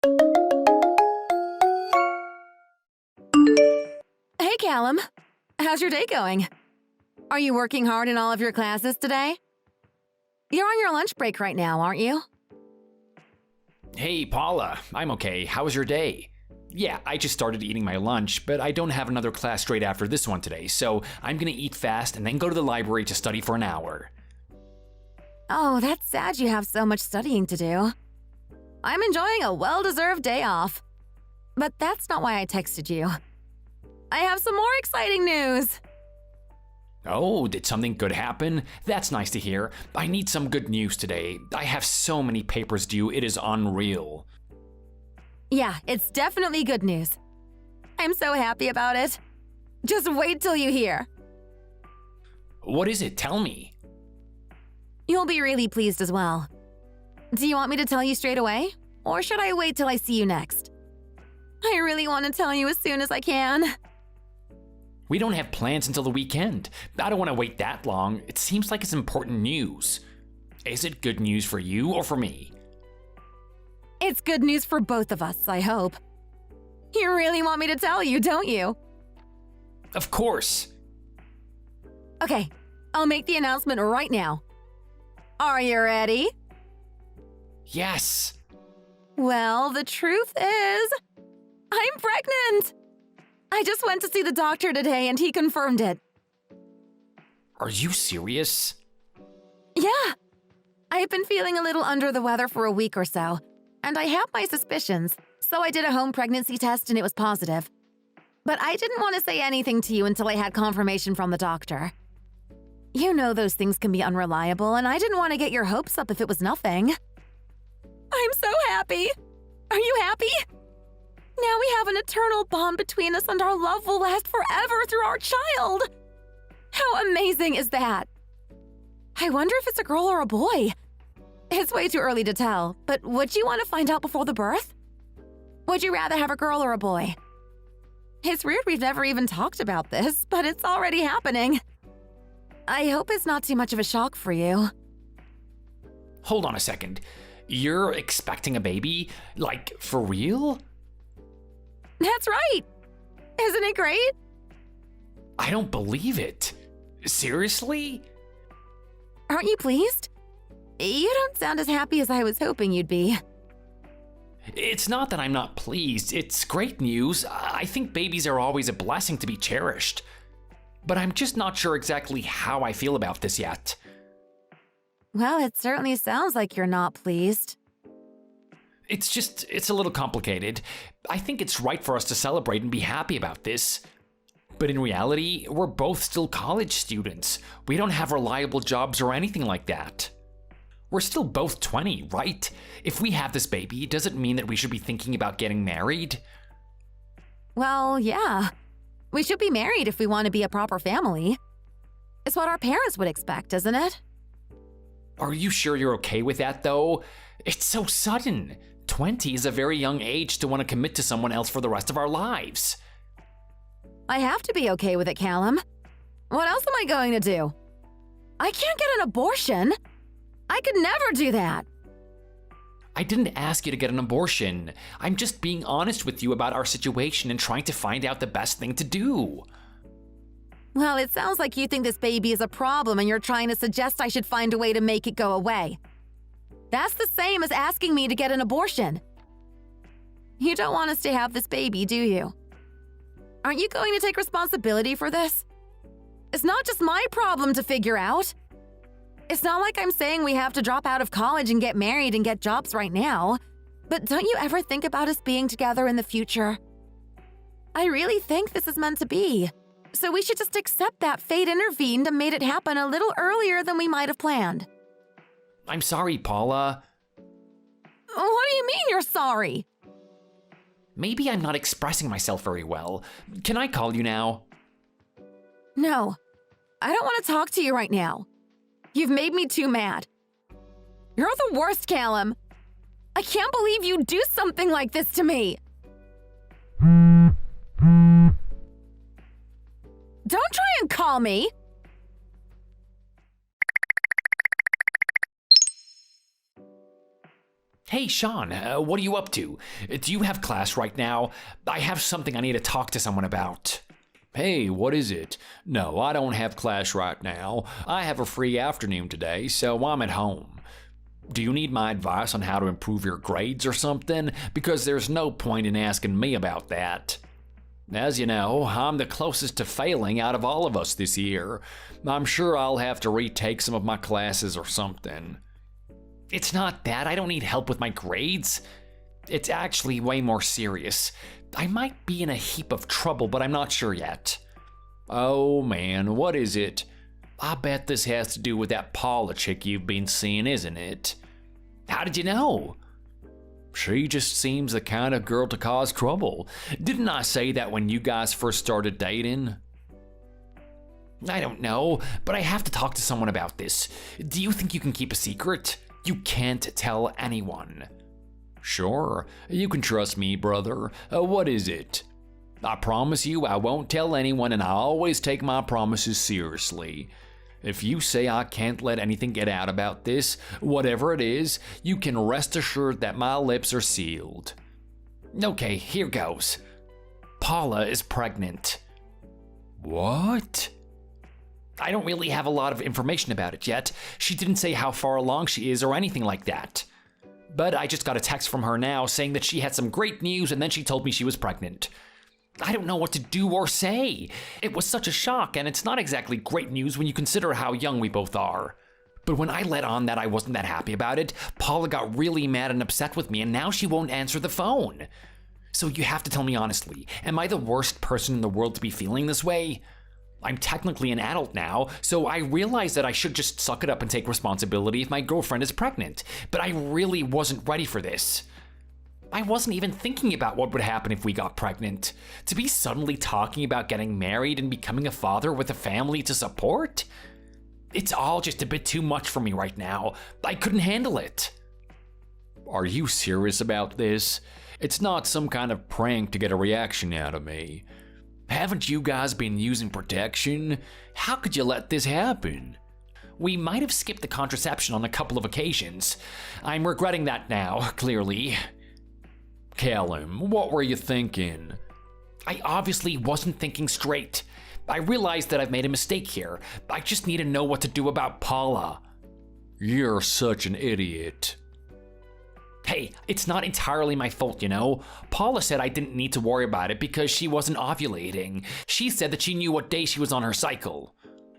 Hey, Callum. How's your day going? Are you working hard in all of your classes today? You're on your lunch break right now, aren't you? Hey, Paula. I'm okay. How was your day? Yeah, I just started eating my lunch, but I don't have another class straight after this one today, so I'm gonna eat fast and then go to the library to study for an hour. Oh, that's sad you have so much studying to do. I'm enjoying a well-deserved day off. But that's not why I texted you. I have some more exciting news. Oh, did something good happen? That's nice to hear. I need some good news today. I have so many papers due, it is unreal. Yeah, it's definitely good news. I'm so happy about it. Just wait till you hear. What is it? Tell me. You'll be really pleased as well. Do you want me to tell you straight away? Or should I wait till I see you next? I really want to tell you as soon as I can. We don't have plans until the weekend. I don't want to wait that long. It seems like it's important news. Is it good news for you or for me? It's good news for both of us, I hope. You really want me to tell you, don't you? Of course. Okay, I'll make the announcement right now. Are you ready? Yes. Well, the truth is, I'm pregnant! I just went to see the doctor today and he confirmed it. Are you serious? Yeah. I've been feeling a little under the weather for a week or so, and I have my suspicions, so I did a home pregnancy test and it was positive. But I didn't want to say anything to you until I had confirmation from the doctor. You know those things can be unreliable, and I didn't want to get your hopes up if it was nothing. I'm so happy! Are you happy? Now we have an eternal bond between us and our love will last forever through our child! How amazing is that? I wonder if it's a girl or a boy. It's way too early to tell, but would you want to find out before the birth? Would you rather have a girl or a boy? It's weird we've never even talked about this, but it's already happening. I hope it's not too much of a shock for you. Hold on a second. You're expecting a baby? Like, for real? That's right! Isn't it great? I don't believe it. Seriously? Aren't you pleased? You don't sound as happy as I was hoping you'd be. It's not that I'm not pleased. It's great news. I think babies are always a blessing to be cherished. But I'm just not sure exactly how I feel about this yet. Well, it certainly sounds like you're not pleased. It's a little complicated. I think it's right for us to celebrate and be happy about this. But in reality, we're both still college students. We don't have reliable jobs or anything like that. We're still both 20, right? If we have this baby, does it mean that we should be thinking about getting married? Well, yeah. We should be married if we want to be a proper family. It's what our parents would expect, isn't it? Are you sure you're okay with that, though? It's so sudden. 20 is a very young age to want to commit to someone else for the rest of our lives. I have to be okay with it, Callum. What else am I going to do? I can't get an abortion. I could never do that. I didn't ask you to get an abortion. I'm just being honest with you about our situation and trying to find out the best thing to do. Well, it sounds like you think this baby is a problem and you're trying to suggest I should find a way to make it go away. That's the same as asking me to get an abortion. You don't want us to have this baby, do you? Aren't you going to take responsibility for this? It's not just my problem to figure out. It's not like I'm saying we have to drop out of college and get married and get jobs right now. But don't you ever think about us being together in the future? I really think this is meant to be. So we should just accept that fate intervened and made it happen a little earlier than we might have planned. I'm sorry, Paula. What do you mean you're sorry? Maybe I'm not expressing myself very well. Can I call you now? No, I don't want to talk to you right now. You've made me too mad. You're the worst, Callum. I can't believe you'd do something like this to me. Don't try and call me. Hey, Sean, what are you up to? Do you have class right now? I have something I need to talk to someone about. Hey, what is it? No, I don't have class right now. I have a free afternoon today, so I'm at home. Do you need my advice on how to improve your grades or something? Because there's no point in asking me about that. As you know, I'm the closest to failing out of all of us this year. I'm sure I'll have to retake some of my classes or something. It's not that. I don't need help with my grades. It's actually way more serious. I might be in a heap of trouble, but I'm not sure yet. Oh man, what is it? I bet this has to do with that Paula chick you've been seeing, isn't it? How did you know? She just seems the kind of girl to cause trouble. Didn't I say that when you guys first started dating? I don't know, but I have to talk to someone about this. Do you think you can keep a secret? You can't tell anyone. Sure, you can trust me, brother. What is it? I promise you I won't tell anyone, and I always take my promises seriously. If you say I can't let anything get out about this, whatever it is, you can rest assured that my lips are sealed. Okay, here goes. Paula is pregnant. What? I don't really have a lot of information about it yet. She didn't say how far along she is or anything like that. But I just got a text from her now saying that she had some great news, and then she told me she was pregnant. I don't know what to do or say. It was such a shock, and it's not exactly great news when you consider how young we both are. But when I let on that I wasn't that happy about it, Paula got really mad and upset with me, and now she won't answer the phone. So you have to tell me honestly, am I the worst person in the world to be feeling this way? I'm technically an adult now, so I realize that I should just suck it up and take responsibility if my girlfriend is pregnant, but I really wasn't ready for this. I wasn't even thinking about what would happen if we got pregnant. To be suddenly talking about getting married and becoming a father with a family to support? It's all just a bit too much for me right now. I couldn't handle it. Are you serious about this? It's not some kind of prank to get a reaction out of me. Haven't you guys been using protection? How could you let this happen? We might have skipped the contraception on a couple of occasions. I'm regretting that now, clearly. Callum, what were you thinking? I obviously wasn't thinking straight. I realize that I've made a mistake here. I just need to know what to do about Paula. You're such an idiot. Hey, it's not entirely my fault, you know? Paula said I didn't need to worry about it because she wasn't ovulating. She said that she knew what day she was on her cycle.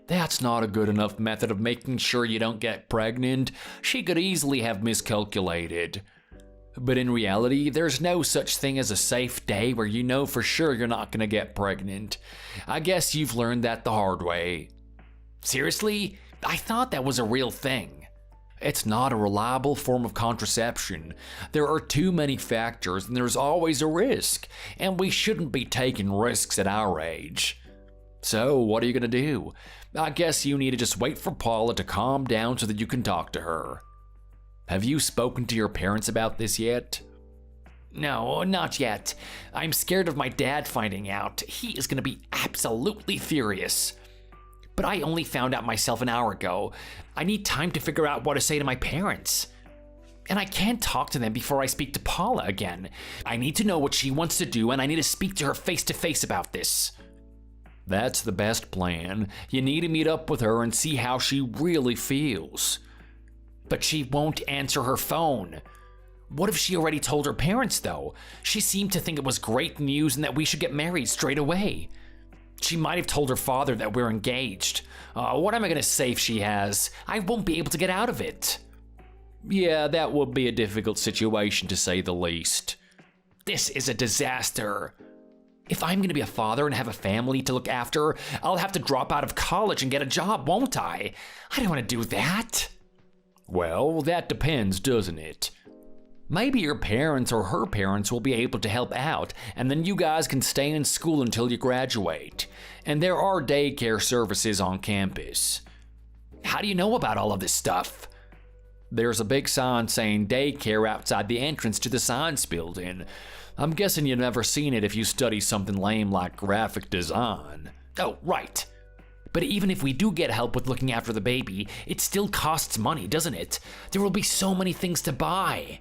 That's not a good enough method of making sure you don't get pregnant. She could easily have miscalculated. But in reality, there's no such thing as a safe day where you know for sure you're not gonna get pregnant. I guess you've learned that the hard way. Seriously? I thought that was a real thing. It's not a reliable form of contraception. There are too many factors and there's always a risk, and we shouldn't be taking risks at our age. So, what are you gonna do? I guess you need to just wait for Paula to calm down so that you can talk to her. Have you spoken to your parents about this yet? No, not yet. I'm scared of my dad finding out. He is gonna be absolutely furious. But I only found out myself an hour ago. I need time to figure out what to say to my parents. And I can't talk to them before I speak to Paula again. I need to know what she wants to do, and I need to speak to her face to face about this. That's the best plan. You need to meet up with her and see how she really feels. But she won't answer her phone. What if she already told her parents, though? She seemed to think it was great news and that we should get married straight away. She might have told her father that we're engaged. What am I gonna say if she has? I won't be able to get out of it. Yeah, that would be a difficult situation to say the least. This is a disaster. If I'm gonna be a father and have a family to look after, I'll have to drop out of college and get a job, won't I? I don't wanna do that. Well, that depends, doesn't it? Maybe your parents or her parents will be able to help out, and then you guys can stay in school until you graduate. And there are daycare services on campus. How do you know about all of this stuff? There's a big sign saying daycare outside the entrance to the science building. I'm guessing you've never seen it if you study something lame like graphic design. Oh, right. But even if we do get help with looking after the baby, it still costs money, doesn't it? There will be so many things to buy.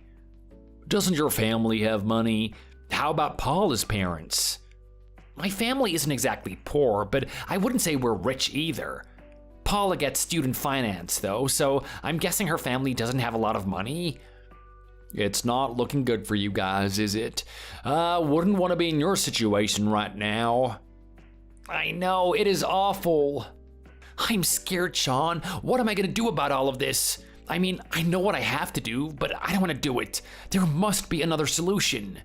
Doesn't your family have money? How about Paula's parents? My family isn't exactly poor, but I wouldn't say we're rich either. Paula gets student finance though, so I'm guessing her family doesn't have a lot of money. It's not looking good for you guys, is it? Wouldn't want to be in your situation right now. I know, it is awful. I'm scared, Sean. What am I gonna do about all of this? I mean, I know what I have to do, but I don't want to do it. There must be another solution.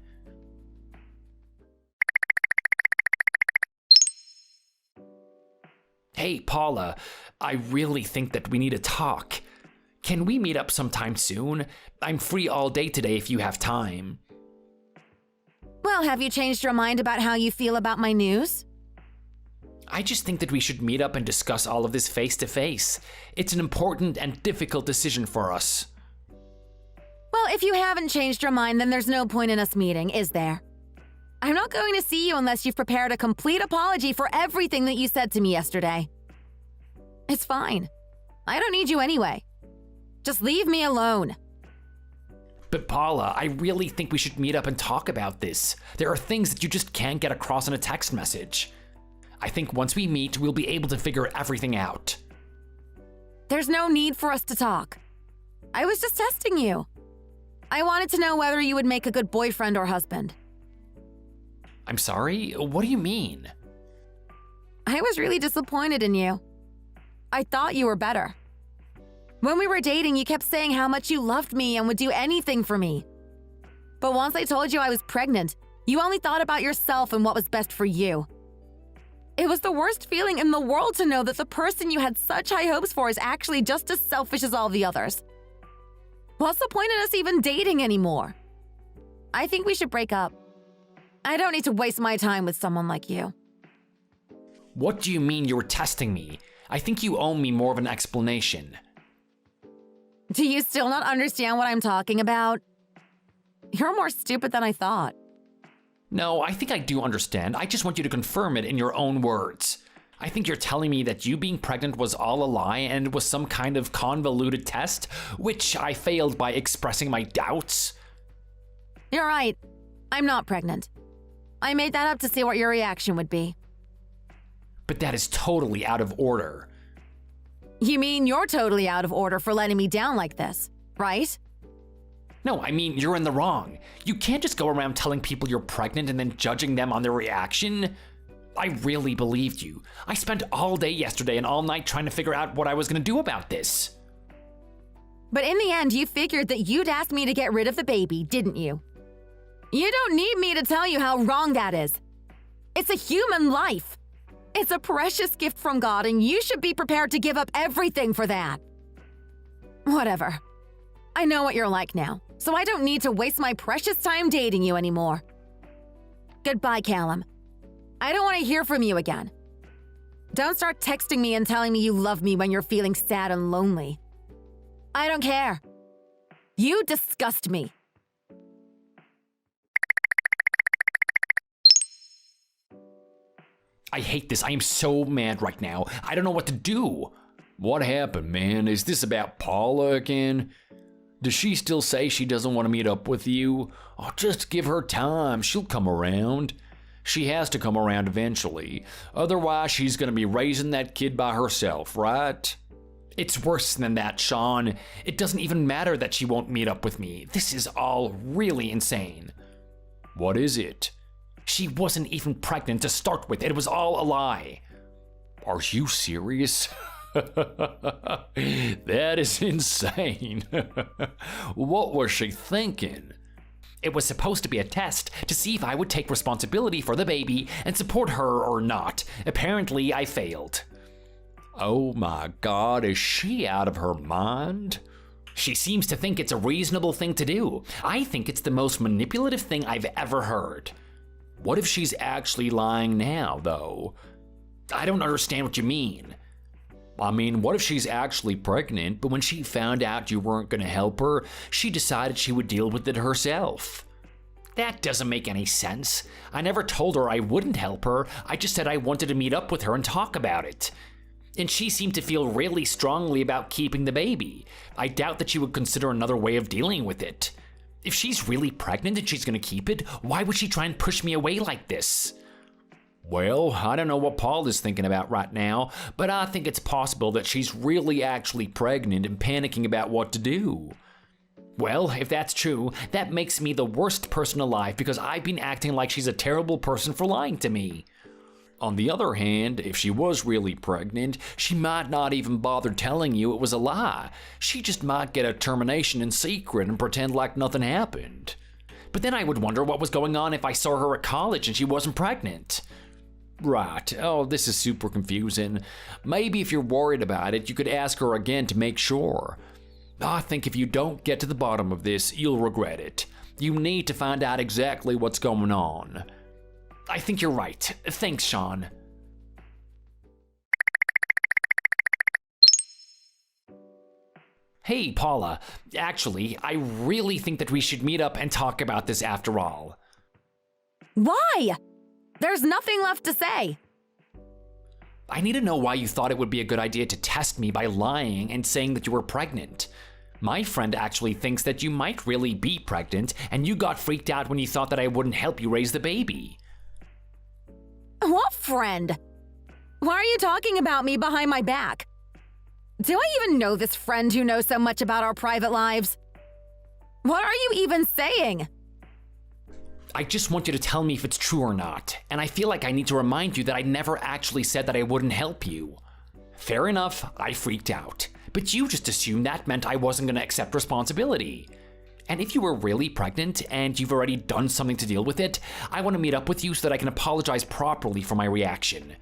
Hey, Paula, I really think that we need to talk. Can we meet up sometime soon? I'm free all day today if you have time. Well, have you changed your mind about how you feel about my news? I just think that we should meet up and discuss all of this face to face. It's an important and difficult decision for us. Well, if you haven't changed your mind, then there's no point in us meeting, is there? I'm not going to see you unless you've prepared a complete apology for everything that you said to me yesterday. It's fine. I don't need you anyway. Just leave me alone. But Paula, I really think we should meet up and talk about this. There are things that you just can't get across in a text message. I think once we meet, we'll be able to figure everything out. There's no need for us to talk. I was just testing you. I wanted to know whether you would make a good boyfriend or husband. I'm sorry? What do you mean? I was really disappointed in you. I thought you were better. When we were dating, you kept saying how much you loved me and would do anything for me. But once I told you I was pregnant, you only thought about yourself and what was best for you. It was the worst feeling in the world to know that the person you had such high hopes for is actually just as selfish as all the others. What's the point in us even dating anymore? I think we should break up. I don't need to waste my time with someone like you. What do you mean you were testing me? I think you owe me more of an explanation. Do you still not understand what I'm talking about? You're more stupid than I thought. No, I think I do understand. I just want you to confirm it in your own words. I think you're telling me that you being pregnant was all a lie and it was some kind of convoluted test, which I failed by expressing my doubts. You're right. I'm not pregnant. I made that up to see what your reaction would be. But that is totally out of order. You mean you're totally out of order for letting me down like this, right? No, I mean, you're in the wrong. You can't just go around telling people you're pregnant and then judging them on their reaction. I really believed you. I spent all day yesterday and all night trying to figure out what I was going to do about this. But in the end, you figured that you'd ask me to get rid of the baby, didn't you? You don't need me to tell you how wrong that is. It's a human life. It's a precious gift from God, and you should be prepared to give up everything for that. Whatever. I know what you're like now, so I don't need to waste my precious time dating you anymore. Goodbye, Callum. I don't want to hear from you again. Don't start texting me and telling me you love me when you're feeling sad and lonely. I don't care. You disgust me. I hate this. I am so mad right now. I don't know what to do. What happened, man? Is this about Paula again? Does she still say she doesn't want to meet up with you? Oh, just give her time. She'll come around. She has to come around eventually. Otherwise, she's going to be raising that kid by herself, right? It's worse than that, Sean. It doesn't even matter that she won't meet up with me. This is all really insane. What is it? She wasn't even pregnant to start with. It was all a lie. Are you serious? That is insane. What was she thinking? It was supposed to be a test to see if I would take responsibility for the baby and support her or not. Apparently, I failed. Oh my God, is she out of her mind? She seems to think it's a reasonable thing to do. I think it's the most manipulative thing I've ever heard. What if she's actually lying now, though? I don't understand what you mean. I mean, what if she's actually pregnant, but when she found out you weren't going to help her, she decided she would deal with it herself? That doesn't make any sense. I never told her I wouldn't help her. I just said I wanted to meet up with her and talk about it. And she seemed to feel really strongly about keeping the baby. I doubt that she would consider another way of dealing with it. If she's really pregnant and she's gonna keep it, why would she try and push me away like this? Well, I don't know what Paul is thinking about right now, but I think it's possible that she's really actually pregnant and panicking about what to do. Well, if that's true, that makes me the worst person alive because I've been acting like she's a terrible person for lying to me. On the other hand, if she was really pregnant, she might not even bother telling you it was a lie. She just might get a termination in secret and pretend like nothing happened. But then I would wonder what was going on if I saw her at college and she wasn't pregnant. Right. Oh, this is super confusing. Maybe if you're worried about it, you could ask her again to make sure. I think if you don't get to the bottom of this, you'll regret it. You need to find out exactly what's going on. I think you're right. Thanks, Sean. Hey, Paula. Actually, I really think that we should meet up and talk about this after all. Why? There's nothing left to say. I need to know why you thought it would be a good idea to test me by lying and saying that you were pregnant. My friend actually thinks that you might really be pregnant, and you got freaked out when you thought that I wouldn't help you raise the baby. What friend? Why are you talking about me behind my back? Do I even know this friend who knows so much about our private lives? What are you even saying? I just want you to tell me if it's true or not, and I feel like I need to remind you that I never actually said that I wouldn't help you. Fair enough, I freaked out, but you just assumed that meant I wasn't going to accept responsibility. And if you were really pregnant and you've already done something to deal with it, I want to meet up with you so that I can apologize properly for my reaction.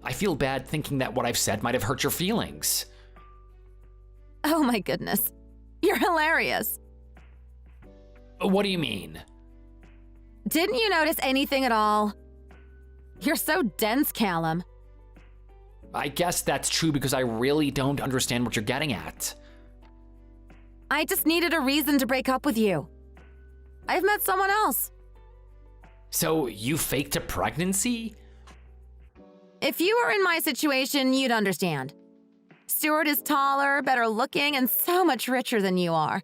I feel bad thinking that what I've said might have hurt your feelings. Oh my goodness. You're hilarious. What do you mean? Didn't you notice anything at all? You're so dense, Callum. I guess that's true because I really don't understand what you're getting at. I just needed a reason to break up with you. I've met someone else. So you faked a pregnancy? If you were in my situation, you'd understand. Stuart is taller, better looking, and so much richer than you are.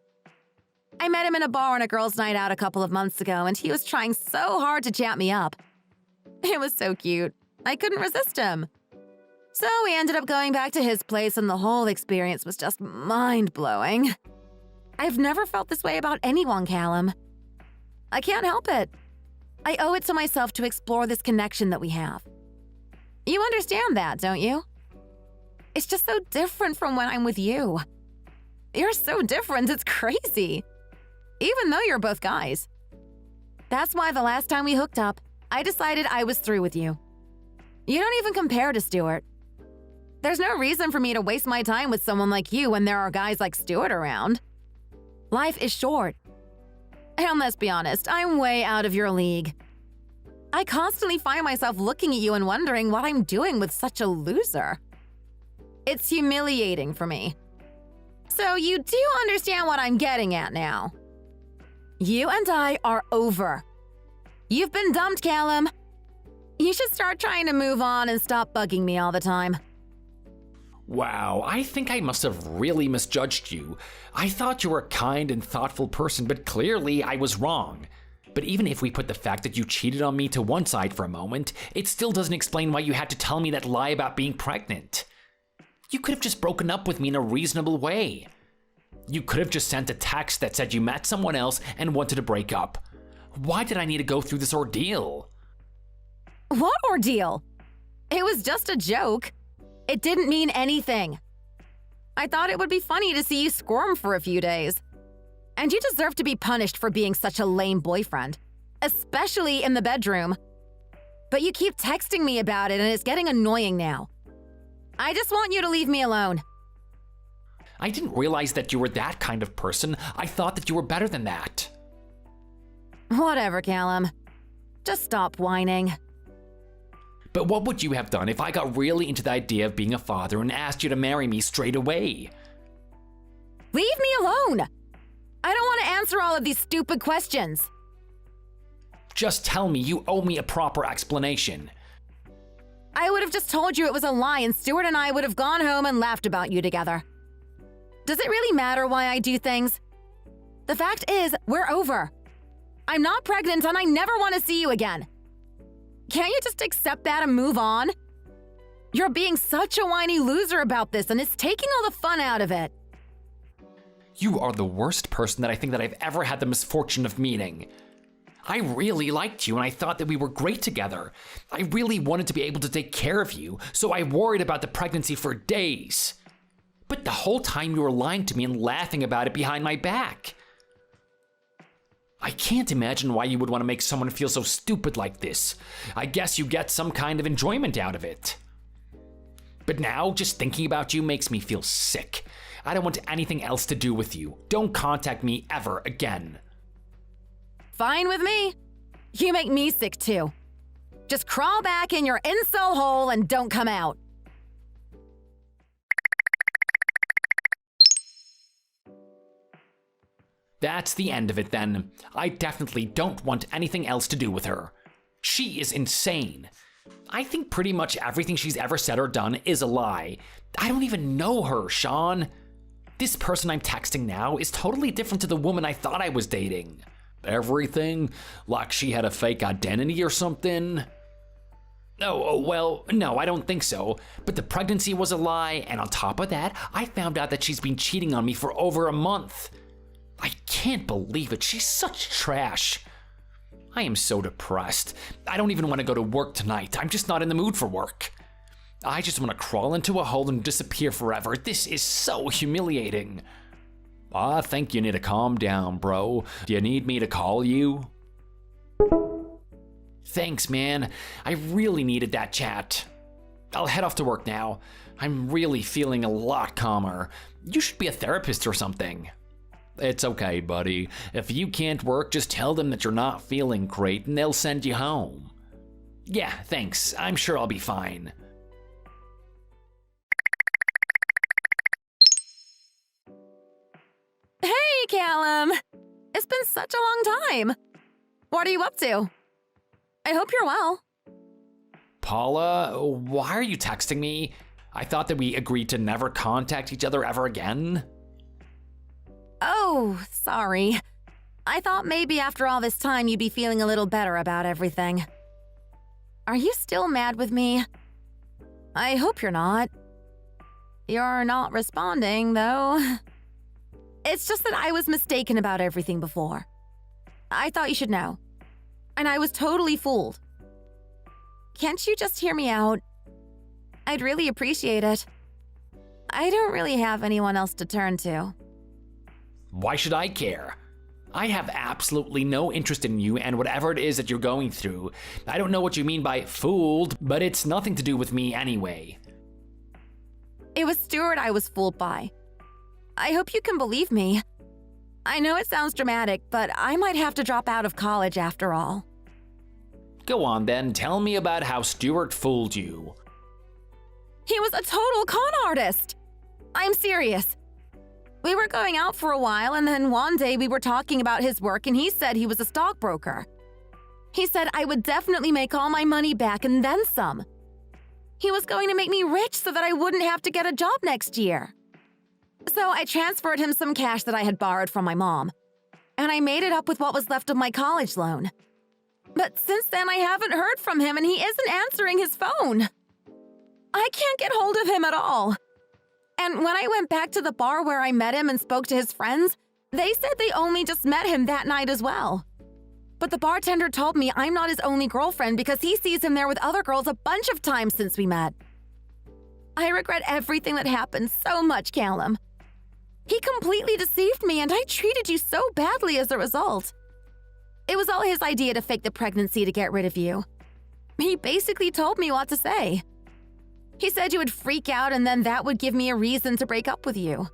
I met him in a bar on a girls' night out a couple of months ago, and he was trying so hard to chat me up. It was so cute. I couldn't resist him. So we ended up going back to his place, and the whole experience was just mind-blowing. I've never felt this way about anyone, Callum. I can't help it. I owe it to myself to explore this connection that we have. You understand that, don't you? It's just so different from when I'm with you. You're so different, it's crazy. Even though you're both guys. That's why the last time we hooked up, I decided I was through with you. You don't even compare to Stuart. There's no reason for me to waste my time with someone like you when there are guys like Stuart around. Life is short. And let's be honest, I'm way out of your league. I constantly find myself looking at you and wondering what I'm doing with such a loser. It's humiliating for me. So you do understand what I'm getting at now. You and I are over. You've been dumped, Callum. You should start trying to move on and stop bugging me all the time. Wow, I think I must have really misjudged you. I thought you were a kind and thoughtful person, but clearly I was wrong. But even if we put the fact that you cheated on me to one side for a moment, it still doesn't explain why you had to tell me that lie about being pregnant. You could have just broken up with me in a reasonable way. You could have just sent a text that said you met someone else and wanted to break up. Why did I need to go through this ordeal? What ordeal? It was just a joke. It didn't mean anything. I thought it would be funny to see you squirm for a few days. And you deserve to be punished for being such a lame boyfriend, especially in the bedroom. But you keep texting me about it and it's getting annoying now. I just want you to leave me alone. I didn't realize that you were that kind of person. I thought that you were better than that. Whatever, Callum. Just stop whining. But what would you have done if I got really into the idea of being a father and asked you to marry me straight away? Leave me alone! I don't want to answer all of these stupid questions. Just tell me you owe me a proper explanation. I would have just told you it was a lie and Stuart and I would have gone home and laughed about you together. Does it really matter why I do things? The fact is, we're over. I'm not pregnant and I never want to see you again. Can't you just accept that and move on? You're being such a whiny loser about this and it's taking all the fun out of it. You are the worst person that I think that I've ever had the misfortune of meeting. I really liked you and I thought that we were great together. I really wanted to be able to take care of you, so I worried about the pregnancy for days. But the whole time you were lying to me and laughing about it behind my back. I can't imagine why you would want to make someone feel so stupid like this. I guess you get some kind of enjoyment out of it. But now, just thinking about you makes me feel sick. I don't want anything else to do with you. Don't contact me ever again. Fine with me. You make me sick too. Just crawl back in your incel hole and don't come out. That's the end of it then. I definitely don't want anything else to do with her. She is insane. I think pretty much everything she's ever said or done is a lie. I don't even know her, Sean. This person I'm texting now is totally different to the woman I thought I was dating. Everything? Like she had a fake identity or something? Oh, well, no, I don't think so. But the pregnancy was a lie, and on top of that, I found out that she's been cheating on me for over a month. I can't believe it. She's such trash. I am so depressed. I don't even want to go to work tonight. I'm just not in the mood for work. I just want to crawl into a hole and disappear forever. This is so humiliating. I think you need to calm down, bro. Do you need me to call you? Thanks, man. I really needed that chat. I'll head off to work now. I'm really feeling a lot calmer. You should be a therapist or something. It's okay, buddy. If you can't work, just tell them that you're not feeling great and they'll send you home. Yeah, thanks. I'm sure I'll be fine. Hey, Callum. It's been such a long time. What are you up to? I hope you're well. Paula, why are you texting me? I thought that we agreed to never contact each other ever again. Oh, sorry. I thought maybe after all this time you'd be feeling a little better about everything. Are you still mad with me? I hope you're not. You're not responding, though. It's just that I was mistaken about everything before. I thought you should know. And I was totally fooled. Can't you just hear me out? I'd really appreciate it. I don't really have anyone else to turn to. Why should I care? I have absolutely no interest in you and whatever it is that you're going through. I don't know what you mean by fooled, but it's nothing to do with me anyway. It was Stuart I was fooled by. I hope you can believe me. I know it sounds dramatic, but I might have to drop out of college after all. Go on then, tell me about how Stuart fooled you. He was a total con artist. I'm serious. We were going out for a while, and then one day we were talking about his work, and he said he was a stockbroker. He said I would definitely make all my money back and then some. He was going to make me rich so that I wouldn't have to get a job next year. So I transferred him some cash that I had borrowed from my mom, and I made it up with what was left of my college loan. But since then, I haven't heard from him, and he isn't answering his phone. I can't get hold of him at all. And when I went back to the bar where I met him and spoke to his friends, they said they only just met him that night as well. But the bartender told me I'm not his only girlfriend because he sees him there with other girls a bunch of times since we met. I regret everything that happened so much, Callum. He completely deceived me and I treated you so badly as a result. It was all his idea to fake the pregnancy to get rid of you. He basically told me what to say. He said you would freak out and then that would give me a reason to break up with you.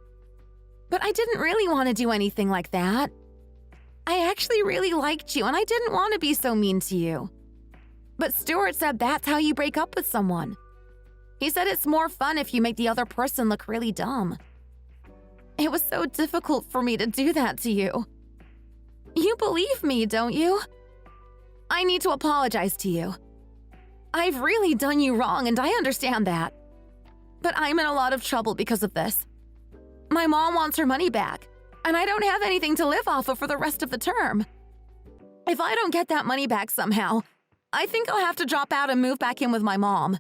But I didn't really want to do anything like that. I actually really liked you and I didn't want to be so mean to you. But Stuart said that's how you break up with someone. He said it's more fun if you make the other person look really dumb. It was so difficult for me to do that to you. You believe me, don't you? I need to apologize to you. I've really done you wrong and I understand that. But I'm in a lot of trouble because of this. My mom wants her money back. and I don't have anything to live off of for the rest of the term. If I don't get that money back somehow, I think I'll have to drop out and move back in with my mom.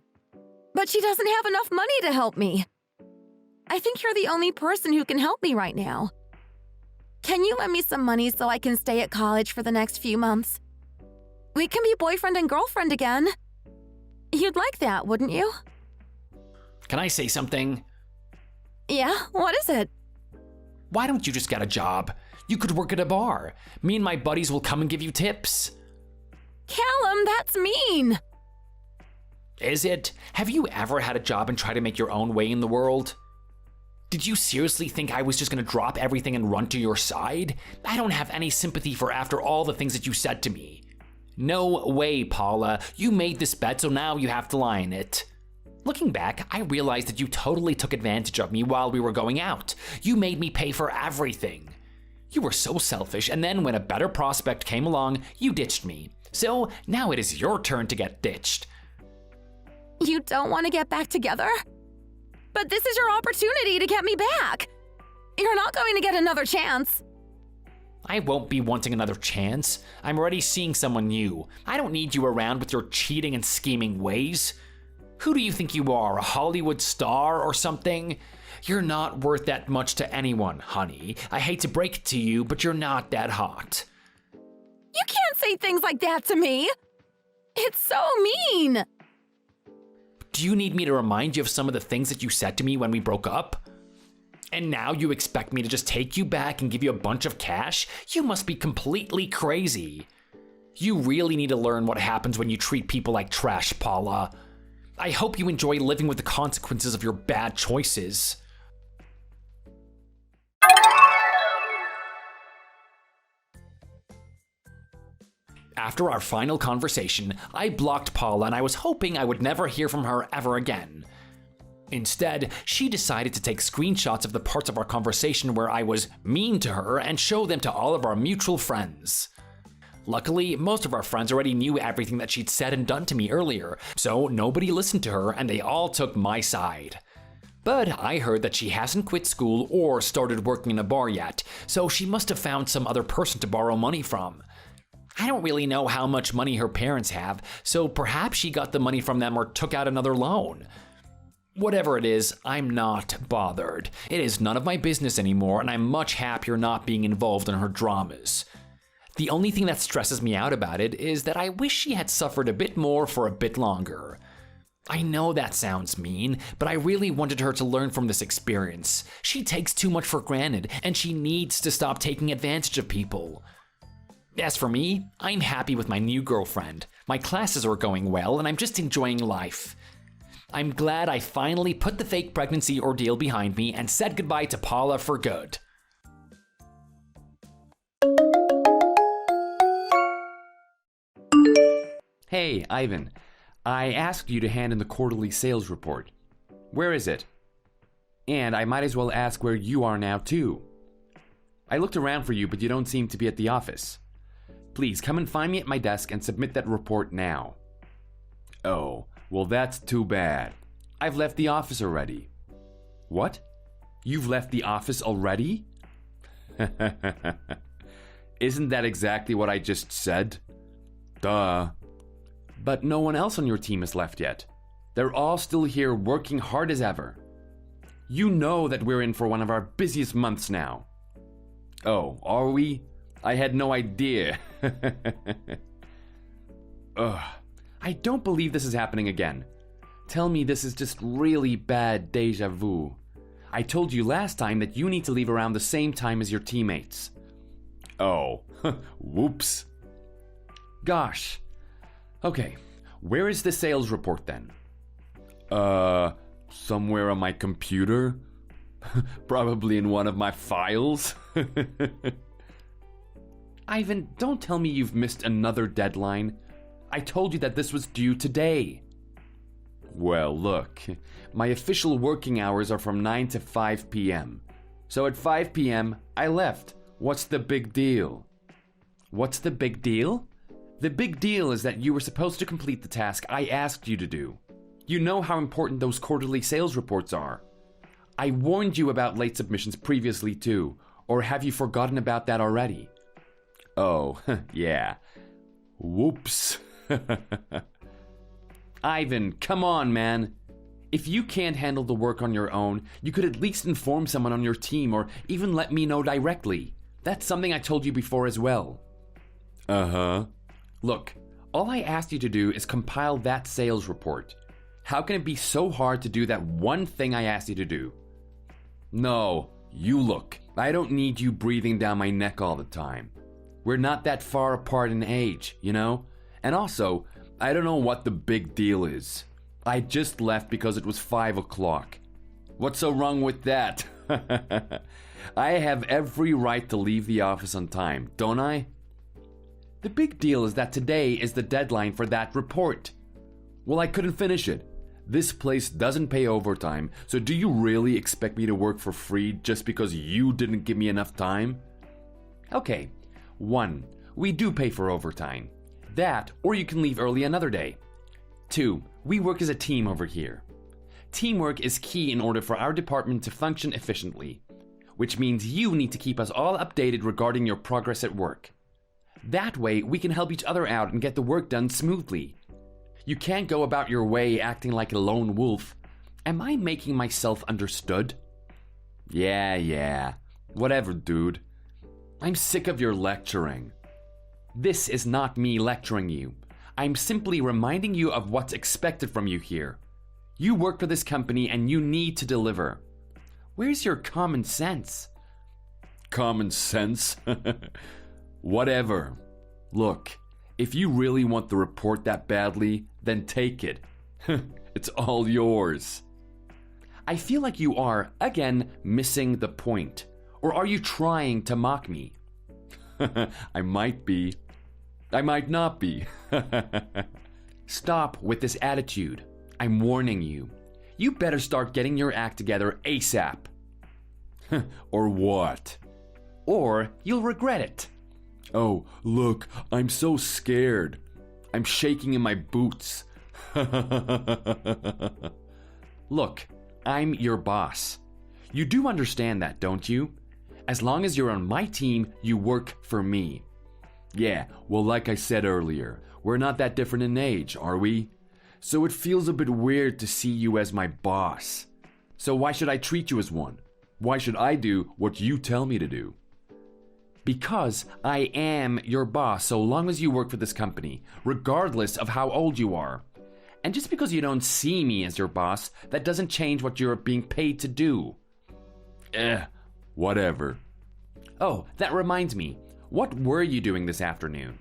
But she doesn't have enough money to help me. I think you're the only person who can help me right now. Can you lend me some money so I can stay at college for the next few months? We can be boyfriend and girlfriend again. You'd like that, wouldn't you? Can I say something? Yeah, what is it? Why don't you just get a job? You could work at a bar. Me and my buddies will come and give you tips. Callum, that's mean. Is it? Have you ever had a job and try to make your own way in the world? Did you seriously think I was just gonna drop everything and run to your side? I don't have any sympathy for after all the things that you said to me. No way, Paula. You made this bet, so now you have to lie in it. Looking back, I realized that you totally took advantage of me while we were going out. You made me pay for everything. You were so selfish, and then when a better prospect came along, you ditched me. So now it is your turn to get ditched. You don't want to get back together? But this is your opportunity to get me back. You're not going to get another chance. I won't be wanting another chance. I'm already seeing someone new. I don't need you around with your cheating and scheming ways. Who do you think you are, a Hollywood star or something? You're not worth that much to anyone, honey. I hate to break it to you, but you're not that hot. You can't say things like that to me. It's so mean. Do you need me to remind you of some of the things that you said to me when we broke up? And now you expect me to just take you back and give you a bunch of cash? You must be completely crazy. You really need to learn what happens when you treat people like trash, Paula. I hope you enjoy living with the consequences of your bad choices. After our final conversation, I blocked Paula and I was hoping I would never hear from her ever again. Instead, she decided to take screenshots of the parts of our conversation where I was mean to her and show them to all of our mutual friends. Luckily, most of our friends already knew everything that she'd said and done to me earlier, so nobody listened to her and they all took my side. But I heard that she hasn't quit school or started working in a bar yet, so she must have found some other person to borrow money from. I don't really know how much money her parents have, so perhaps she got the money from them or took out another loan. Whatever it is, I'm not bothered. It is none of my business anymore, and I'm much happier not being involved in her dramas. The only thing that stresses me out about it is that I wish she had suffered a bit more for a bit longer. I know that sounds mean, but I really wanted her to learn from this experience. She takes too much for granted, and she needs to stop taking advantage of people. As for me, I'm happy with my new girlfriend. My classes are going well, and I'm just enjoying life. I'm glad I finally put the fake pregnancy ordeal behind me and said goodbye to Paula for good. Hey, Ivan. I asked you to hand in the quarterly sales report. Where is it? And I might as well ask where you are now, too. I looked around for you, but you don't seem to be at the office. Please come and find me at my desk and submit that report now. Oh, well, that's too bad. I've left the office already. What? You've left the office already? Isn't that exactly what I just said? Duh. But no one else on your team has left yet. They're all still here working hard as ever. You know that we're in for one of our busiest months now. Oh, are we? I had no idea. Ugh. I don't believe this is happening again. Tell me this is just really bad deja vu. I told you last time that you need to leave around the same time as your teammates. Oh, whoops. Gosh. Okay, where is the sales report then? Somewhere on my computer? Probably in one of my files? Ivan, don't tell me you've missed another deadline. I told you that this was due today. Well, look, my official working hours are from 9 to 5 p.m. So at 5 p.m., I left. What's the big deal? What's the big deal? The big deal is that you were supposed to complete the task I asked you to do. You know how important those quarterly sales reports are. I warned you about late submissions previously too. Or have you forgotten about that already? Oh, yeah. Whoops. Ivan, come on, man. If you can't handle the work on your own, you could at least inform someone on your team or even let me know directly. That's something I told you before as well. Uh-huh. Look, all I asked you to do is compile that sales report. How can it be so hard to do that one thing I asked you to do? No, you look. I don't need you breathing down my neck all the time. We're not that far apart in age, you know? And also, I don't know what the big deal is. I just left because it was 5 o'clock. What's so wrong with that? I have every right to leave the office on time, don't I? The big deal is that today is the deadline for that report. Well, I couldn't finish it. This place doesn't pay overtime, so do you really expect me to work for free just because you didn't give me enough time? Okay, 1, we do pay for overtime. That, or you can leave early another day. 2, we work as a team over here. Teamwork is key in order for our department to function efficiently, which means you need to keep us all updated regarding your progress at work. That way, we can help each other out and get the work done smoothly. You can't go about your way acting like a lone wolf. Am I making myself understood? Yeah. Whatever, dude. I'm sick of your lecturing. This is not me lecturing you. I'm simply reminding you of what's expected from you here. You work for this company and you need to deliver. Where's your common sense? Common sense? Whatever. Look, if you really want the report that badly, then take it. It's all yours. I feel like you are, again, missing the point. Or are you trying to mock me? I might be. I might not be. Stop with this attitude. I'm warning you. You better start getting your act together ASAP. Or what? Or you'll regret it. Oh, look, I'm so scared. I'm shaking in my boots. Look, I'm your boss. You do understand that, don't you? As long as you're on my team, you work for me. Yeah, well, like I said earlier, we're not that different in age, are we? So it feels a bit weird to see you as my boss. So why should I treat you as one? Why should I do what you tell me to do? Because I am your boss so long as you work for this company, regardless of how old you are. And just because you don't see me as your boss, that doesn't change what you're being paid to do. Whatever. Oh, that reminds me. What were you doing this afternoon?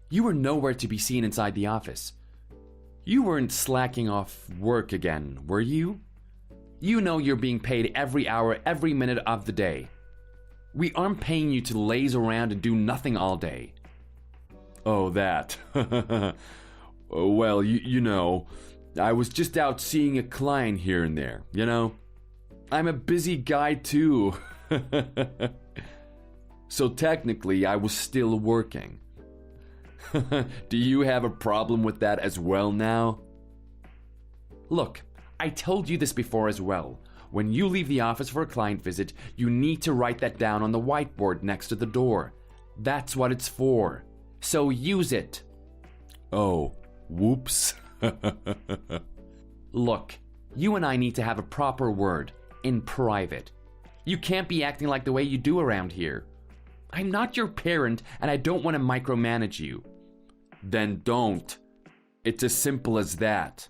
You were nowhere to be seen inside the office. You weren't slacking off work again, were you? You know you're being paid every hour, every minute of the day. We aren't paying you to laze around and do nothing all day. Oh, that. Well, you know, I was just out seeing a client here and there, you know? I'm a busy guy too. So technically, I was still working. Do you have a problem with that as well now? Look, I told you this before as well. When you leave the office for a client visit, you need to write that down on the whiteboard next to the door. That's what it's for. So use it. Oh, whoops. Look, you and I need to have a proper word, in private. You can't be acting like the way you do around here. I'm not your parent, and I don't want to micromanage you. Then don't. It's as simple as that.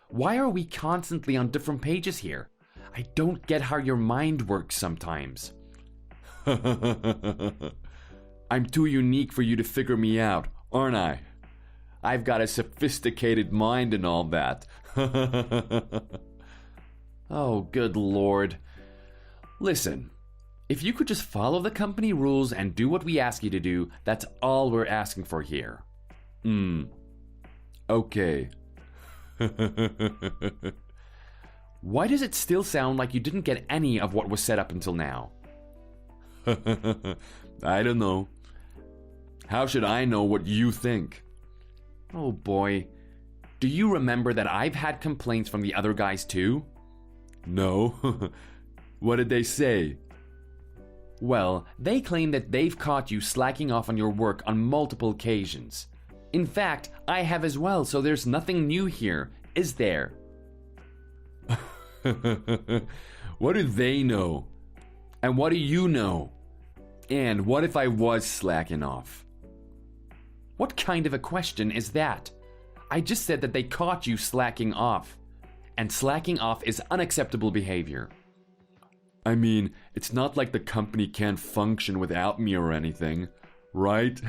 Why are we constantly on different pages here? I don't get how your mind works sometimes. I'm too unique for you to figure me out, aren't I? I've got a sophisticated mind and all that. Oh, good Lord. Listen, if you could just follow the company rules and do what we ask you to do, that's all we're asking for here. Okay. Why does it still sound like you didn't get any of what was said up until now? I don't know. How should I know what you think? Oh boy. Do you remember that I've had complaints from the other guys too? No. What did they say? Well, they claim that they've caught you slacking off on your work on multiple occasions. In fact, I have as well, so there's nothing new here, is there? What do they know? And what do you know? And what if I was slacking off? What kind of a question is that? I just said that they caught you slacking off. And slacking off is unacceptable behavior. I mean, it's not like the company can't function without me or anything, right?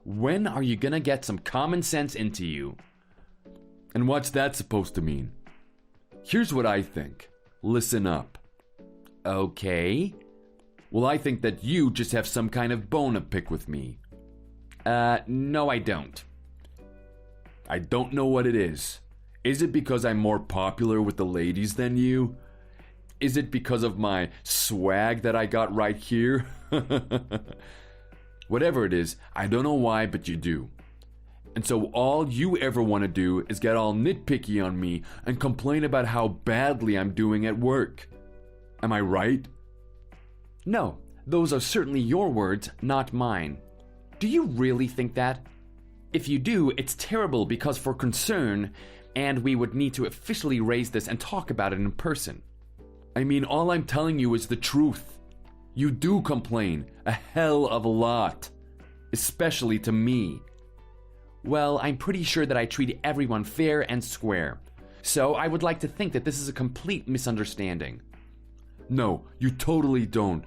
When are you gonna get some common sense into you? And what's that supposed to mean? Here's what I think. Listen up. Okay. Well, I think that you just have some kind of bone to pick with me. No, I don't. I don't know what it is. Is it because I'm more popular with the ladies than you? Is it because of my swag that I got right here? Whatever it is, I don't know why, but you do. And so all you ever want to do is get all nitpicky on me and complain about how badly I'm doing at work. Am I right? No, those are certainly your words, not mine. Do you really think that? If you do, it's terrible because for concern, and we would need to officially raise this and talk about it in person. I mean, all I'm telling you is the truth. You do complain a hell of a lot, especially to me. Well, I'm pretty sure that I treat everyone fair and square, so I would like to think that this is a complete misunderstanding. No, you totally don't.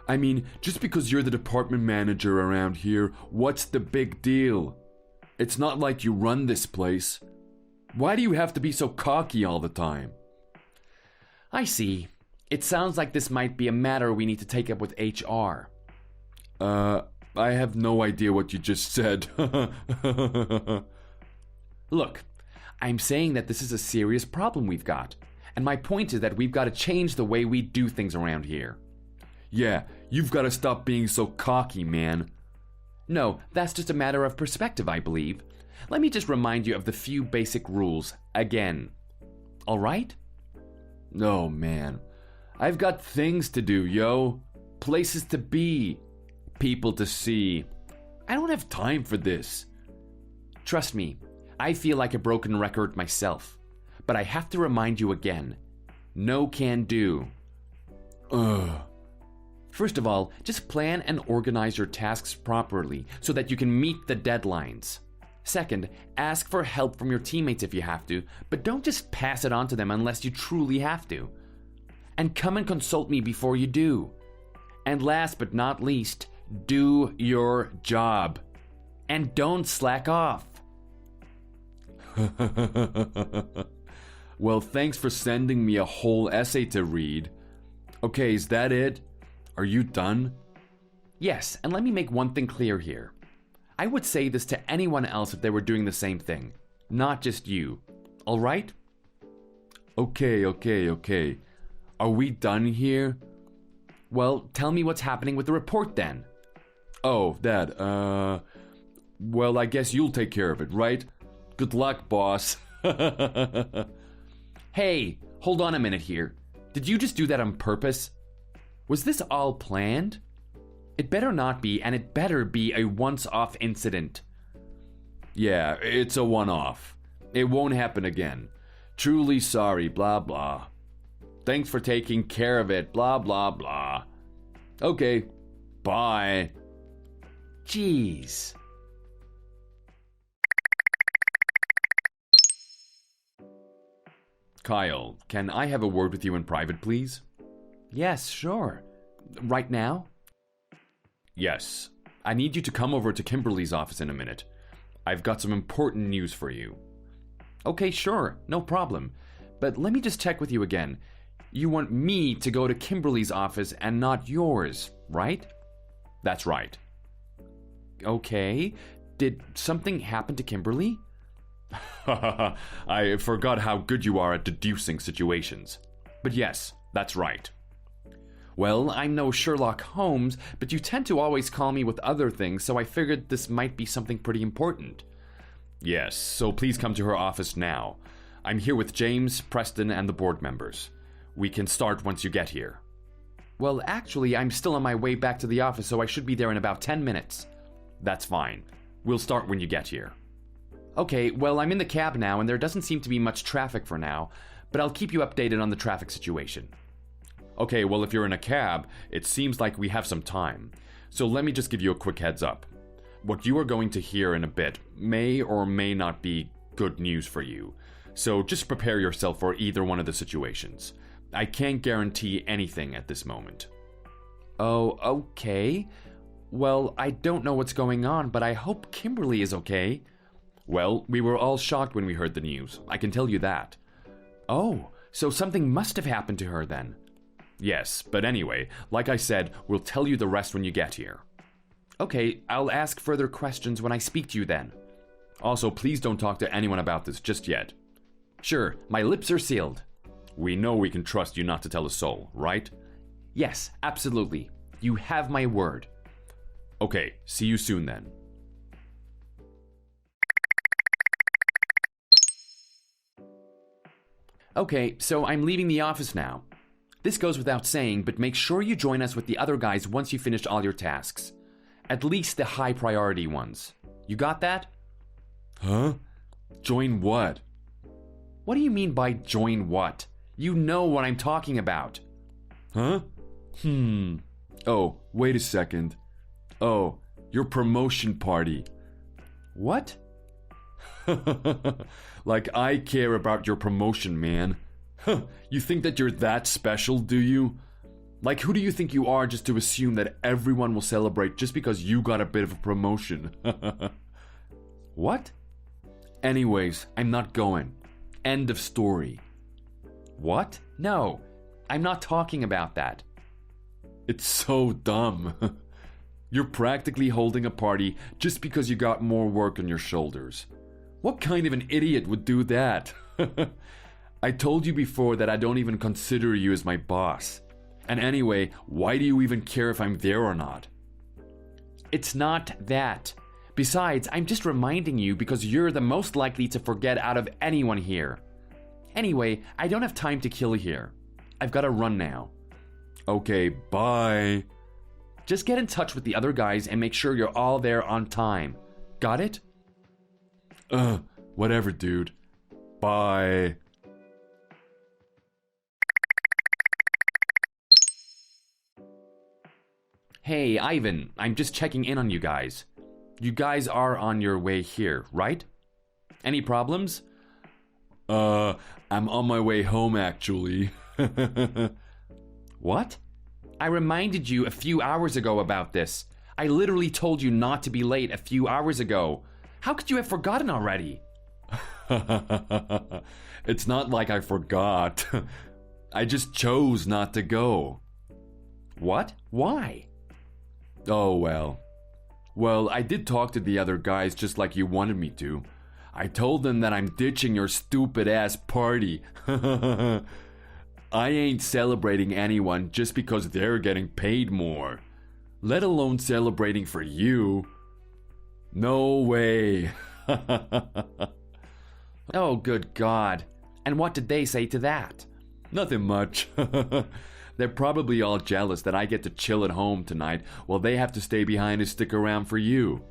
I mean, just because you're the department manager around here, what's the big deal? It's not like you run this place. Why do you have to be so cocky all the time? I see. It sounds like this might be a matter we need to take up with HR. I have no idea what you just said. Look, I'm saying that this is a serious problem we've got. And my point is that we've got to change the way we do things around here. Yeah, you've got to stop being so cocky, man. No, that's just a matter of perspective, I believe. Let me just remind you of the few basic rules again. All right? No, man. I've got things to do, yo. Places to be. People to see. I don't have time for this. Trust me, I feel like a broken record myself. But I have to remind you again. No can do. First of all, just plan and organize your tasks properly so that you can meet the deadlines. Second, ask for help from your teammates if you have to, but don't just pass it on to them unless you truly have to. And come and consult me before you do. And last but not least, do your job. And don't slack off. Well, thanks for sending me a whole essay to read. Okay, is that it? Are you done? Yes, and let me make one thing clear here. I would say this to anyone else if they were doing the same thing, not just you. All right? Okay. Are we done here? Well, tell me what's happening with the report then. Oh, that, well, I guess you'll take care of it, right? Good luck, boss. Hey, hold on a minute here. Did you just do that on purpose? Was this all planned? It better not be, and it better be a once-off incident. Yeah, it's a one-off. It won't happen again. Truly sorry, blah blah. Thanks for taking care of it, blah blah blah. Okay, bye. Jeez. Kyle, can I have a word with you in private, please? Yes, sure. Right now? Yes. I need you to come over to Kimberly's office in a minute. I've got some important news for you. Okay, sure. No problem. But let me just check with you again. You want me to go to Kimberly's office and not yours, right? That's right. Okay. Did something happen to Kimberly? I forgot how good you are at deducing situations. But yes, that's right. Well, I'm no Sherlock Holmes, but you tend to always call me with other things, so I figured this might be something pretty important. Yes, so please come to her office now. I'm here with James, Preston, and the board members. We can start once you get here. Well, actually, I'm still on my way back to the office, so I should be there in about 10 minutes. That's fine. We'll start when you get here. Okay, well, I'm in the cab now, and there doesn't seem to be much traffic for now, but I'll keep you updated on the traffic situation. Okay, well, if you're in a cab, it seems like we have some time. So let me just give you a quick heads up. What you are going to hear in a bit may or may not be good news for you. So just prepare yourself for either one of the situations. I can't guarantee anything at this moment. Oh, okay. Well, I don't know what's going on, but I hope Kimberly is okay. Well, we were all shocked when we heard the news. I can tell you that. Oh, so something must have happened to her then. Yes, but anyway, like I said, we'll tell you the rest when you get here. Okay, I'll ask further questions when I speak to you then. Also, please don't talk to anyone about this just yet. Sure, my lips are sealed. We know we can trust you not to tell a soul, right? Yes, absolutely. You have my word. Okay, see you soon then. Okay, so I'm leaving the office now. This goes without saying, but make sure you join us with the other guys once you finish all your tasks. At least the high priority ones. You got that? Huh? Join what? What do you mean by join what? You know what I'm talking about. Huh? Oh, wait a second. Oh, your promotion party. What? Like I care about your promotion, man. Huh, you think that you're that special, do you? Like, who do you think you are just to assume that everyone will celebrate just because you got a bit of a promotion? What? Anyways, I'm not going. End of story. What? No, I'm not talking about that. It's so dumb. You're practically holding a party just because you got more work on your shoulders. What kind of an idiot would do that? I told you before that I don't even consider you as my boss. And anyway, why do you even care if I'm there or not? It's not that. Besides, I'm just reminding you because you're the most likely to forget out of anyone here. Anyway, I don't have time to kill here. I've got to run now. Okay, bye. Just get in touch with the other guys and make sure you're all there on time. Got it? Whatever, dude. Bye. Hey, Ivan, I'm just checking in on you guys. You guys are on your way here, right? Any problems? I'm on my way home, actually. What? I reminded you a few hours ago about this. I literally told you not to be late a few hours ago. How could you have forgotten already? It's not like I forgot. I just chose not to go. What? Why? Oh, well. Well, I did talk to the other guys just like you wanted me to. I told them that I'm ditching your stupid-ass party. I ain't celebrating anyone just because they're getting paid more. Let alone celebrating for you. No way. Oh, good God. And what did they say to that? Nothing much. They're probably all jealous that I get to chill at home tonight while they have to stay behind and stick around for you.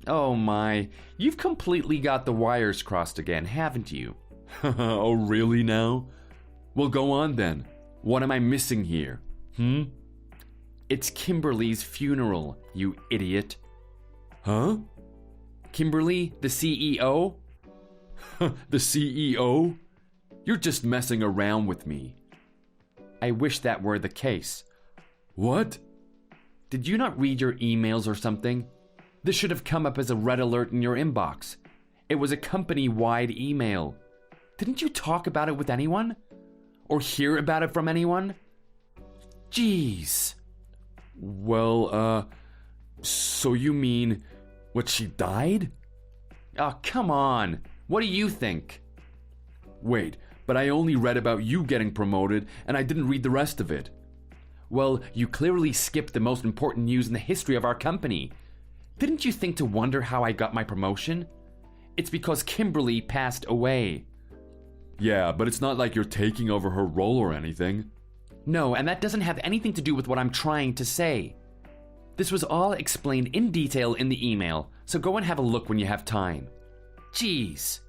Oh my, you've completely got the wires crossed again, haven't you? Oh, really now? Well, go on then. What am I missing here? It's Kimberly's funeral, you idiot. Huh? Kimberly, the CEO? The CEO? You're just messing around with me. I wish that were the case. What? Did you not read your emails or something? This should have come up as a red alert in your inbox. It was a company-wide email. Didn't you talk about it with anyone? Or hear about it from anyone? Jeez. Well, so you mean, what, she died? Oh, come on. What do you think? Wait, but I only read about you getting promoted, and I didn't read the rest of it. Well, you clearly skipped the most important news in the history of our company. Didn't you think to wonder how I got my promotion? It's because Kimberly passed away. Yeah, but it's not like you're taking over her role or anything. No, and that doesn't have anything to do with what I'm trying to say. This was all explained in detail in the email, so go and have a look when you have time. Jeez.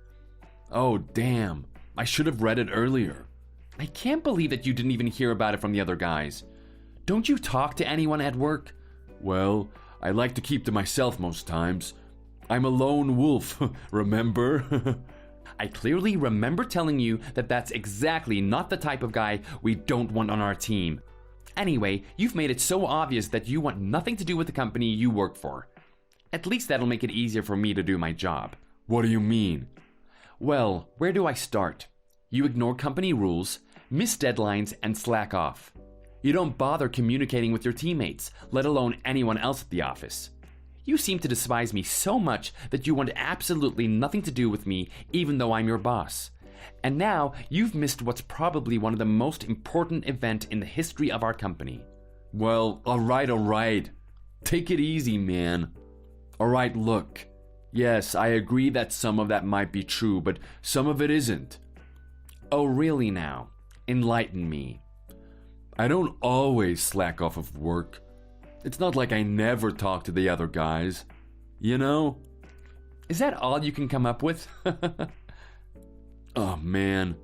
Oh, damn. I should have read it earlier. I can't believe that you didn't even hear about it from the other guys. Don't you talk to anyone at work? Well, I like to keep to myself most times. I'm a lone wolf, remember? I clearly remember telling you that that's exactly not the type of guy we don't want on our team. Anyway, you've made it so obvious that you want nothing to do with the company you work for. At least that'll make it easier for me to do my job. What do you mean? Well, where do I start? You ignore company rules, miss deadlines, and slack off. You don't bother communicating with your teammates, let alone anyone else at the office. You seem to despise me so much that you want absolutely nothing to do with me, even though I'm your boss. And now you've missed what's probably one of the most important events in the history of our company. Well, alright. Take it easy, man. Alright, look. Yes, I agree that some of that might be true, but some of it isn't. Oh, really now? Enlighten me. I don't always slack off of work. It's not like I never talk to the other guys. You know? Is that all you can come up with? Oh, man.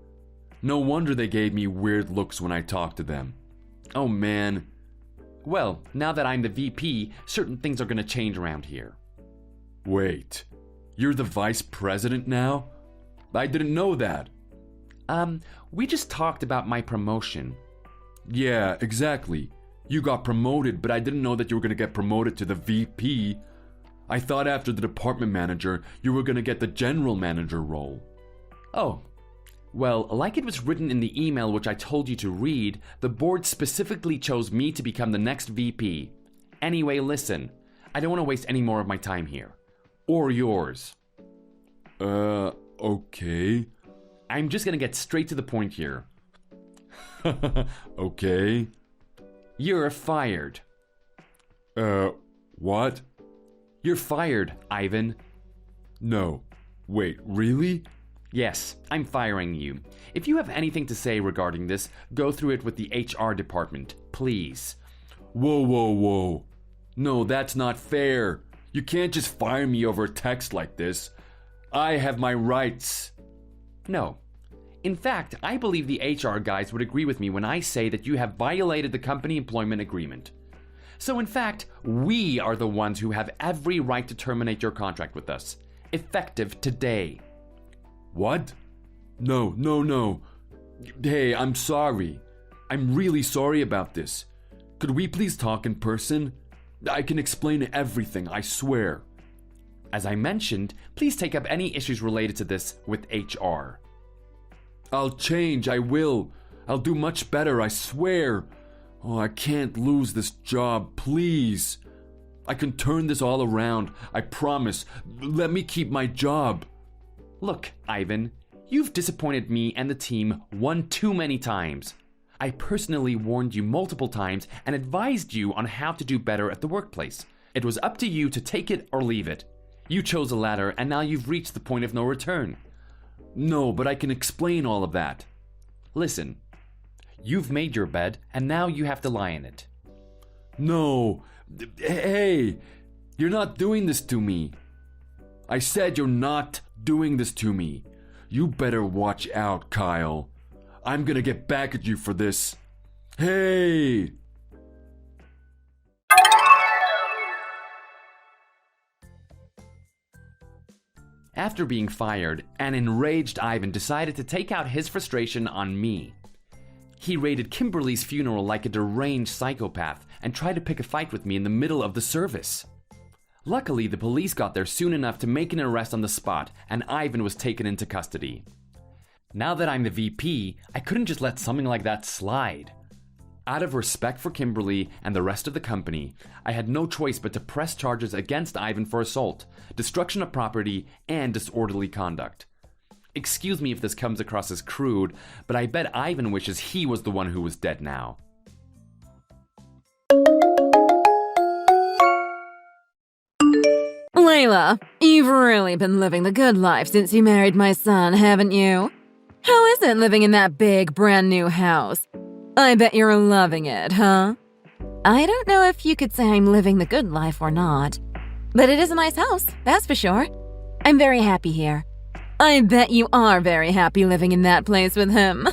No wonder they gave me weird looks when I talked to them. Oh, man. Well, now that I'm the VP, certain things are going to change around here. Wait. You're the vice president now? I didn't know that. We just talked about my promotion. Yeah, exactly. You got promoted, but I didn't know that you were going to get promoted to the VP. I thought after the department manager, you were going to get the general manager role. Oh. Well, like it was written in the email which I told you to read, the board specifically chose me to become the next VP. Anyway, listen. I don't want to waste any more of my time here. Or yours. Okay. I'm just going to get straight to the point here. Okay. You're fired. What? You're fired, Ivan. No. Wait, really? Yes, I'm firing you. If you have anything to say regarding this, go through it with the HR department, please. Whoa. No, that's not fair. You can't just fire me over a text like this. I have my rights. No. In fact, I believe the HR guys would agree with me when I say that you have violated the company employment agreement. So in fact, we are the ones who have every right to terminate your contract with us, effective today. What? No. Hey, I'm sorry. I'm really sorry about this. Could we please talk in person? I can explain everything, I swear. As I mentioned, please take up any issues related to this with HR. I'll change, I will. I'll do much better, I swear. Oh, I can't lose this job, please. I can turn this all around, I promise. Let me keep my job. Look, Ivan, you've disappointed me and the team one too many times. I personally warned you multiple times and advised you on how to do better at the workplace. It was up to you to take it or leave it. You chose the latter, and now you've reached the point of no return. No, but I can explain all of that. Listen, you've made your bed, and now you have to lie in it. No. Hey, you're not doing this to me. I said you're not doing this to me. You better watch out, Kyle. I'm gonna get back at you for this. Hey! After being fired, an enraged Ivan decided to take out his frustration on me. He raided Kimberly's funeral like a deranged psychopath and tried to pick a fight with me in the middle of the service. Luckily, the police got there soon enough to make an arrest on the spot, and Ivan was taken into custody. Now that I'm the VP, I couldn't just let something like that slide. Out of respect for Kimberly and the rest of the company, I had no choice but to press charges against Ivan for assault, destruction of property, and disorderly conduct. Excuse me if this comes across as crude, but I bet Ivan wishes he was the one who was dead now. Layla, you've really been living the good life since you married my son, haven't you? How is it living in that big, brand new house? I bet you're loving it, huh? I don't know if you could say I'm living the good life or not, but it is a nice house, that's for sure. I'm very happy here. I bet you are very happy living in that place with him.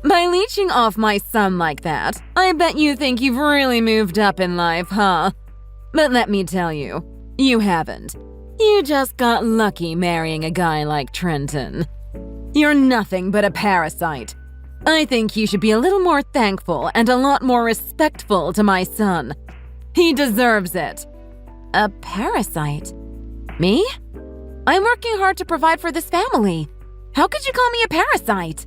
By leeching off my son like that, I bet you think you've really moved up in life, huh? But let me tell you, you haven't. You just got lucky marrying a guy like Trenton. You're nothing but a parasite. I think you should be a little more thankful and a lot more respectful to my son. He deserves it. A parasite? Me? I'm working hard to provide for this family. How could you call me a parasite?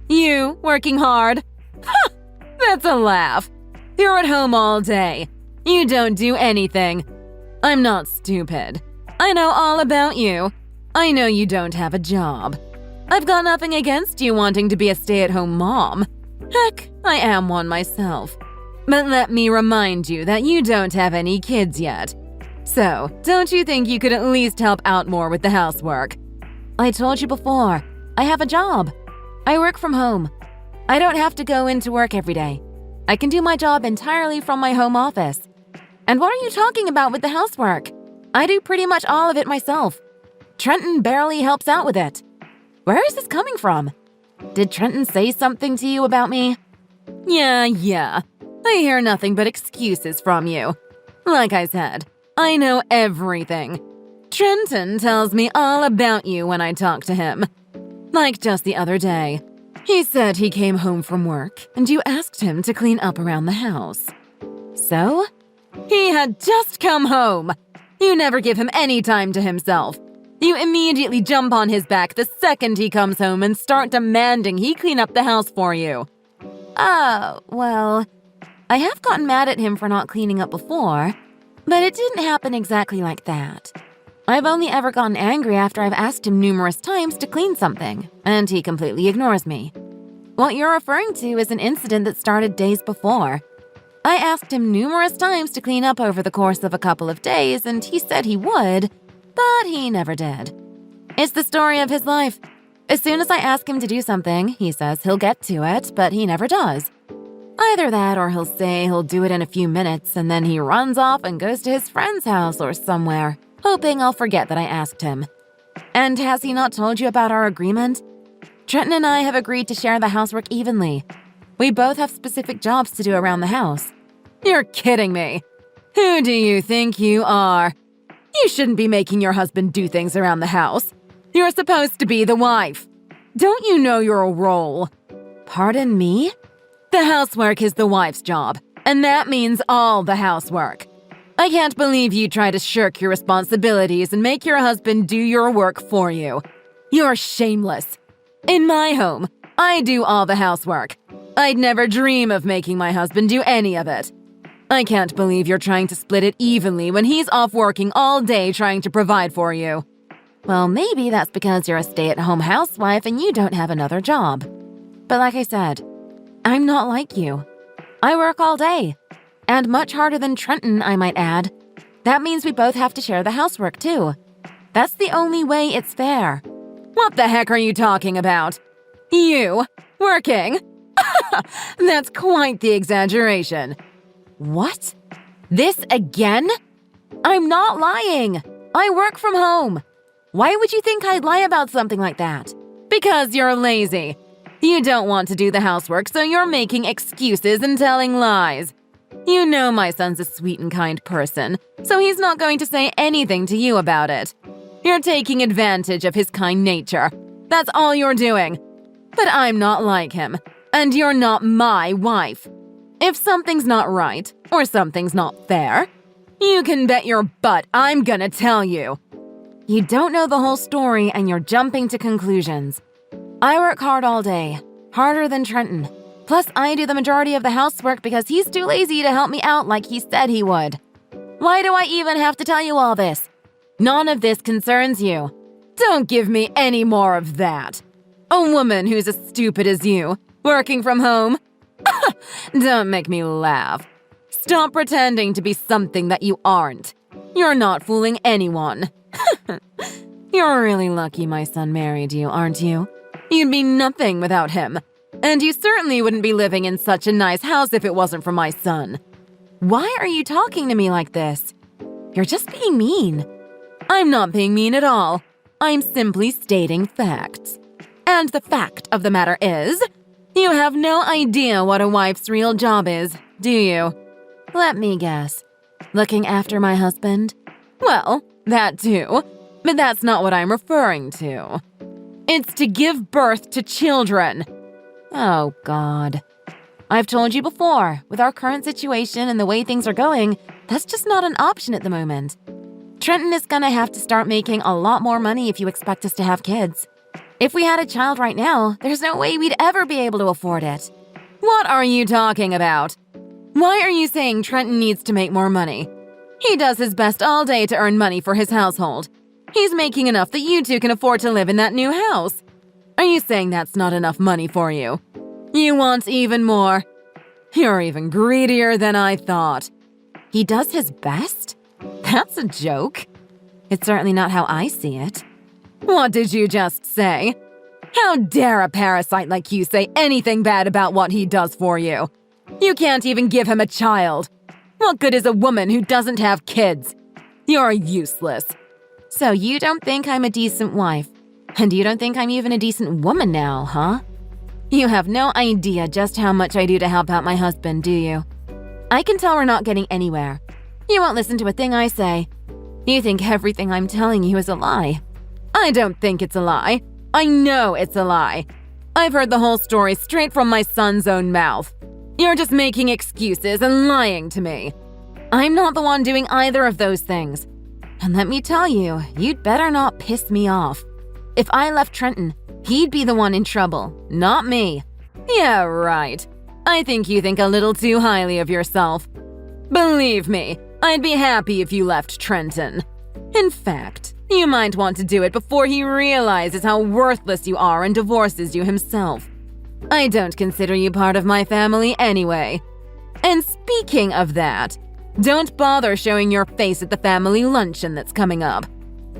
You working hard? Ha! That's a laugh. You're at home all day. You don't do anything. I'm not stupid. I know all about you. I know you don't have a job. I've got nothing against you wanting to be a stay-at-home mom. Heck, I am one myself. But let me remind you that you don't have any kids yet. So, don't you think you could at least help out more with the housework? I told you before, I have a job. I work from home. I don't have to go into work every day. I can do my job entirely from my home office. And what are you talking about with the housework? I do pretty much all of it myself. Trenton barely helps out with it. Where is this coming from? Did Trenton say something to you about me? Yeah. I hear nothing but excuses from you. Like I said, I know everything. Trenton tells me all about you when I talk to him. Like just the other day. He said he came home from work and you asked him to clean up around the house. So? He had just come home. You never give him any time to himself. You immediately jump on his back the second he comes home and start demanding he clean up the house for you. Oh, well, I have gotten mad at him for not cleaning up before, but it didn't happen exactly like that. I've only ever gotten angry after I've asked him numerous times to clean something, and he completely ignores me. What you're referring to is an incident that started days before. I asked him numerous times to clean up over the course of a couple of days, and he said he would, but he never did. It's the story of his life. As soon as I ask him to do something, he says he'll get to it, but he never does. Either that or he'll say he'll do it in a few minutes, and then he runs off and goes to his friend's house or somewhere, hoping I'll forget that I asked him. And has he not told you about our agreement? Trenton and I have agreed to share the housework evenly. We both have specific jobs to do around the house. You're kidding me. Who do you think you are? You shouldn't be making your husband do things around the house. You're supposed to be the wife. Don't you know your role? Pardon me? The housework is the wife's job, and that means all the housework. I can't believe you try to shirk your responsibilities and make your husband do your work for you. You're shameless. In my home, I do all the housework. I'd never dream of making my husband do any of it. I can't believe you're trying to split it evenly when he's off working all day trying to provide for you. Well, maybe that's because you're a stay-at-home housewife and you don't have another job. But like I said, I'm not like you. I work all day. And much harder than Trenton, I might add. That means we both have to share the housework, too. That's the only way it's fair. What the heck are you talking about? You? Working? That's quite the exaggeration. What? This again? I'm not lying. I work from home. Why would you think I'd lie about something like that? Because you're lazy. You don't want to do the housework, so you're making excuses and telling lies. You know my son's a sweet and kind person, so he's not going to say anything to you about it. You're taking advantage of his kind nature. That's all you're doing. But I'm not like him, and you're not my wife. If something's not right, or something's not fair, you can bet your butt I'm gonna tell you. You don't know the whole story and you're jumping to conclusions. I work hard all day, harder than Trenton. Plus, I do the majority of the housework because he's too lazy to help me out like he said he would. Why do I even have to tell you all this? None of this concerns you. Don't give me any more of that. A woman who's as stupid as you, working from home? Don't make me laugh. Stop pretending to be something that you aren't. You're not fooling anyone. You're really lucky my son married you, aren't you? You'd be nothing without him. And you certainly wouldn't be living in such a nice house if it wasn't for my son. Why are you talking to me like this? You're just being mean. I'm not being mean at all. I'm simply stating facts. And the fact of the matter is, you have no idea what a wife's real job is, do you? Let me guess. Looking after my husband? Well, that too. But that's not what I'm referring to. It's to give birth to children. Oh, God. I've told you before, with our current situation and the way things are going, that's just not an option at the moment. Trenton is gonna have to start making a lot more money if you expect us to have kids. If we had a child right now, there's no way we'd ever be able to afford it. What are you talking about? Why are you saying Trenton needs to make more money? He does his best all day to earn money for his household. He's making enough that you two can afford to live in that new house. Are you saying that's not enough money for you? You want even more? You're even greedier than I thought. He does his best? That's a joke. It's certainly not how I see it. What did you just say? How dare a parasite like you say anything bad about what he does for you? You can't even give him a child. What good is a woman who doesn't have kids? You're useless. So you don't think I'm a decent wife? And you don't think I'm even a decent woman now, huh? You have no idea just how much I do to help out my husband, do you? I can tell we're not getting anywhere. You won't listen to a thing I say. You think everything I'm telling you is a lie. I don't think it's a lie. I know it's a lie. I've heard the whole story straight from my son's own mouth. You're just making excuses and lying to me. I'm not the one doing either of those things. And let me tell you, you'd better not piss me off. If I left Trenton, he'd be the one in trouble, not me. Yeah, right. I think you think a little too highly of yourself. Believe me, I'd be happy if you left Trenton. In fact, you might want to do it before he realizes how worthless you are and divorces you himself. I don't consider you part of my family anyway. And speaking of that, don't bother showing your face at the family luncheon that's coming up.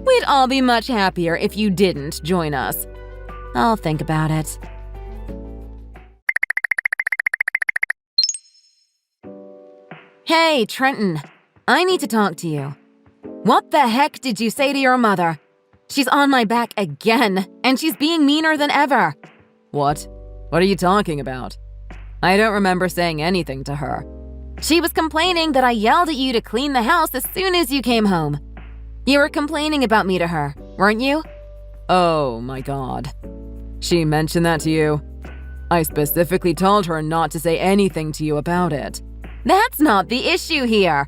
We'd all be much happier if you didn't join us. I'll think about it. Hey, Trenton. I need to talk to you. What the heck did you say to your mother? She's on my back again, and she's being meaner than ever. What? What are you talking about? I don't remember saying anything to her. She was complaining that I yelled at you to clean the house as soon as you came home. You were complaining about me to her, weren't you? Oh my God. She mentioned that to you? I specifically told her not to say anything to you about it. That's not the issue here.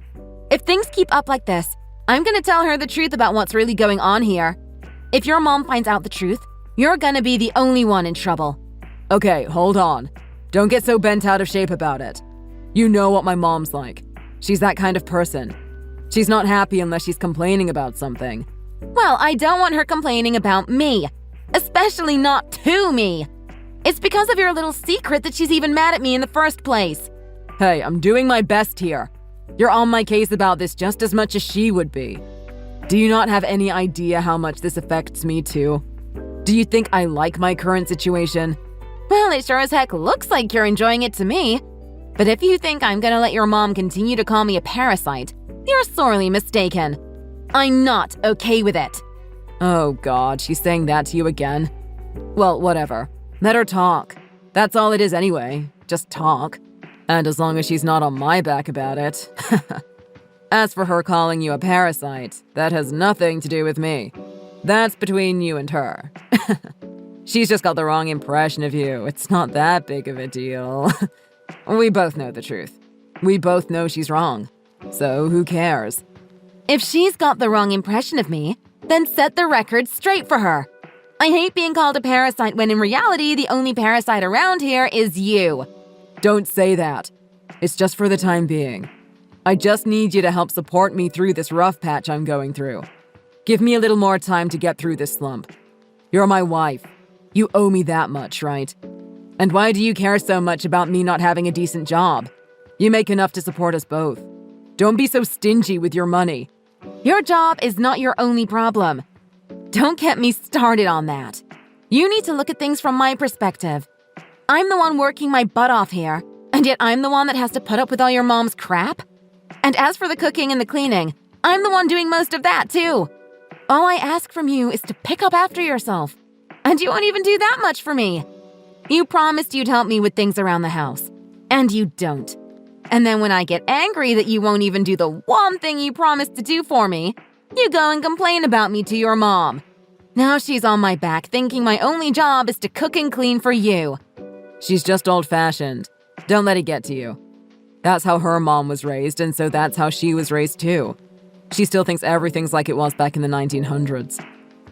If things keep up like this, I'm gonna tell her the truth about what's really going on here. If your mom finds out the truth, you're gonna be the only one in trouble. Okay, hold on. Don't get so bent out of shape about it. You know what my mom's like. She's that kind of person. She's not happy unless she's complaining about something. Well, I don't want her complaining about me. Especially not to me. It's because of your little secret that she's even mad at me in the first place. Hey, I'm doing my best here. You're on my case about this just as much as she would be. Do you not have any idea how much this affects me too? Do you think I like my current situation? Well, it sure as heck looks like you're enjoying it to me. But if you think I'm gonna let your mom continue to call me a parasite, you're sorely mistaken. I'm not okay with it. Oh God, she's saying that to you again? Well, whatever. Let her talk. That's all it is anyway. Just talk. And as long as she's not on my back about it. As for her calling you a parasite, that has nothing to do with me. That's between you and her. She's just got the wrong impression of you. It's not that big of a deal. We both know the truth. We both know she's wrong. So who cares? If she's got the wrong impression of me, then set the record straight for her. I hate being called a parasite when in reality the only parasite around here is you. Don't say that. It's just for the time being. I just need you to help support me through this rough patch I'm going through. Give me a little more time to get through this slump. You're my wife. You owe me that much, right? And why do you care so much about me not having a decent job? You make enough to support us both. Don't be so stingy with your money. Your job is not your only problem. Don't get me started on that. You need to look at things from my perspective. I'm the one working my butt off here, and yet I'm the one that has to put up with all your mom's crap? And as for the cooking and the cleaning, I'm the one doing most of that too. All I ask from you is to pick up after yourself. And you won't even do that much for me. You promised you'd help me with things around the house, and you don't. And then when I get angry that you won't even do the one thing you promised to do for me, you go and complain about me to your mom. Now she's on my back thinking my only job is to cook and clean for you. She's just old-fashioned. Don't let it get to you. That's how her mom was raised, and so that's how she was raised too. She still thinks everything's like it was back in the 1900s.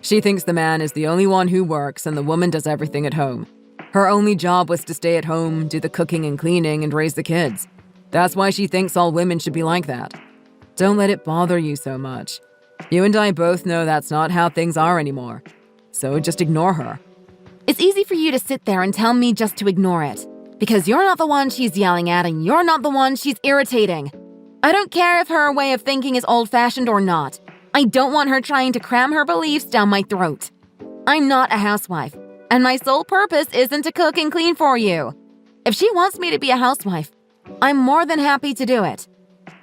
She thinks the man is the only one who works and the woman does everything at home. Her only job was to stay at home, do the cooking and cleaning, and raise the kids. That's why she thinks all women should be like that. Don't let it bother you so much. You and I both know that's not how things are anymore. So just ignore her. It's easy for you to sit there and tell me just to ignore it, because you're not the one she's yelling at and you're not the one she's irritating. I don't care if her way of thinking is old-fashioned or not. I don't want her trying to cram her beliefs down my throat. I'm not a housewife, and my sole purpose isn't to cook and clean for you. If she wants me to be a housewife, I'm more than happy to do it.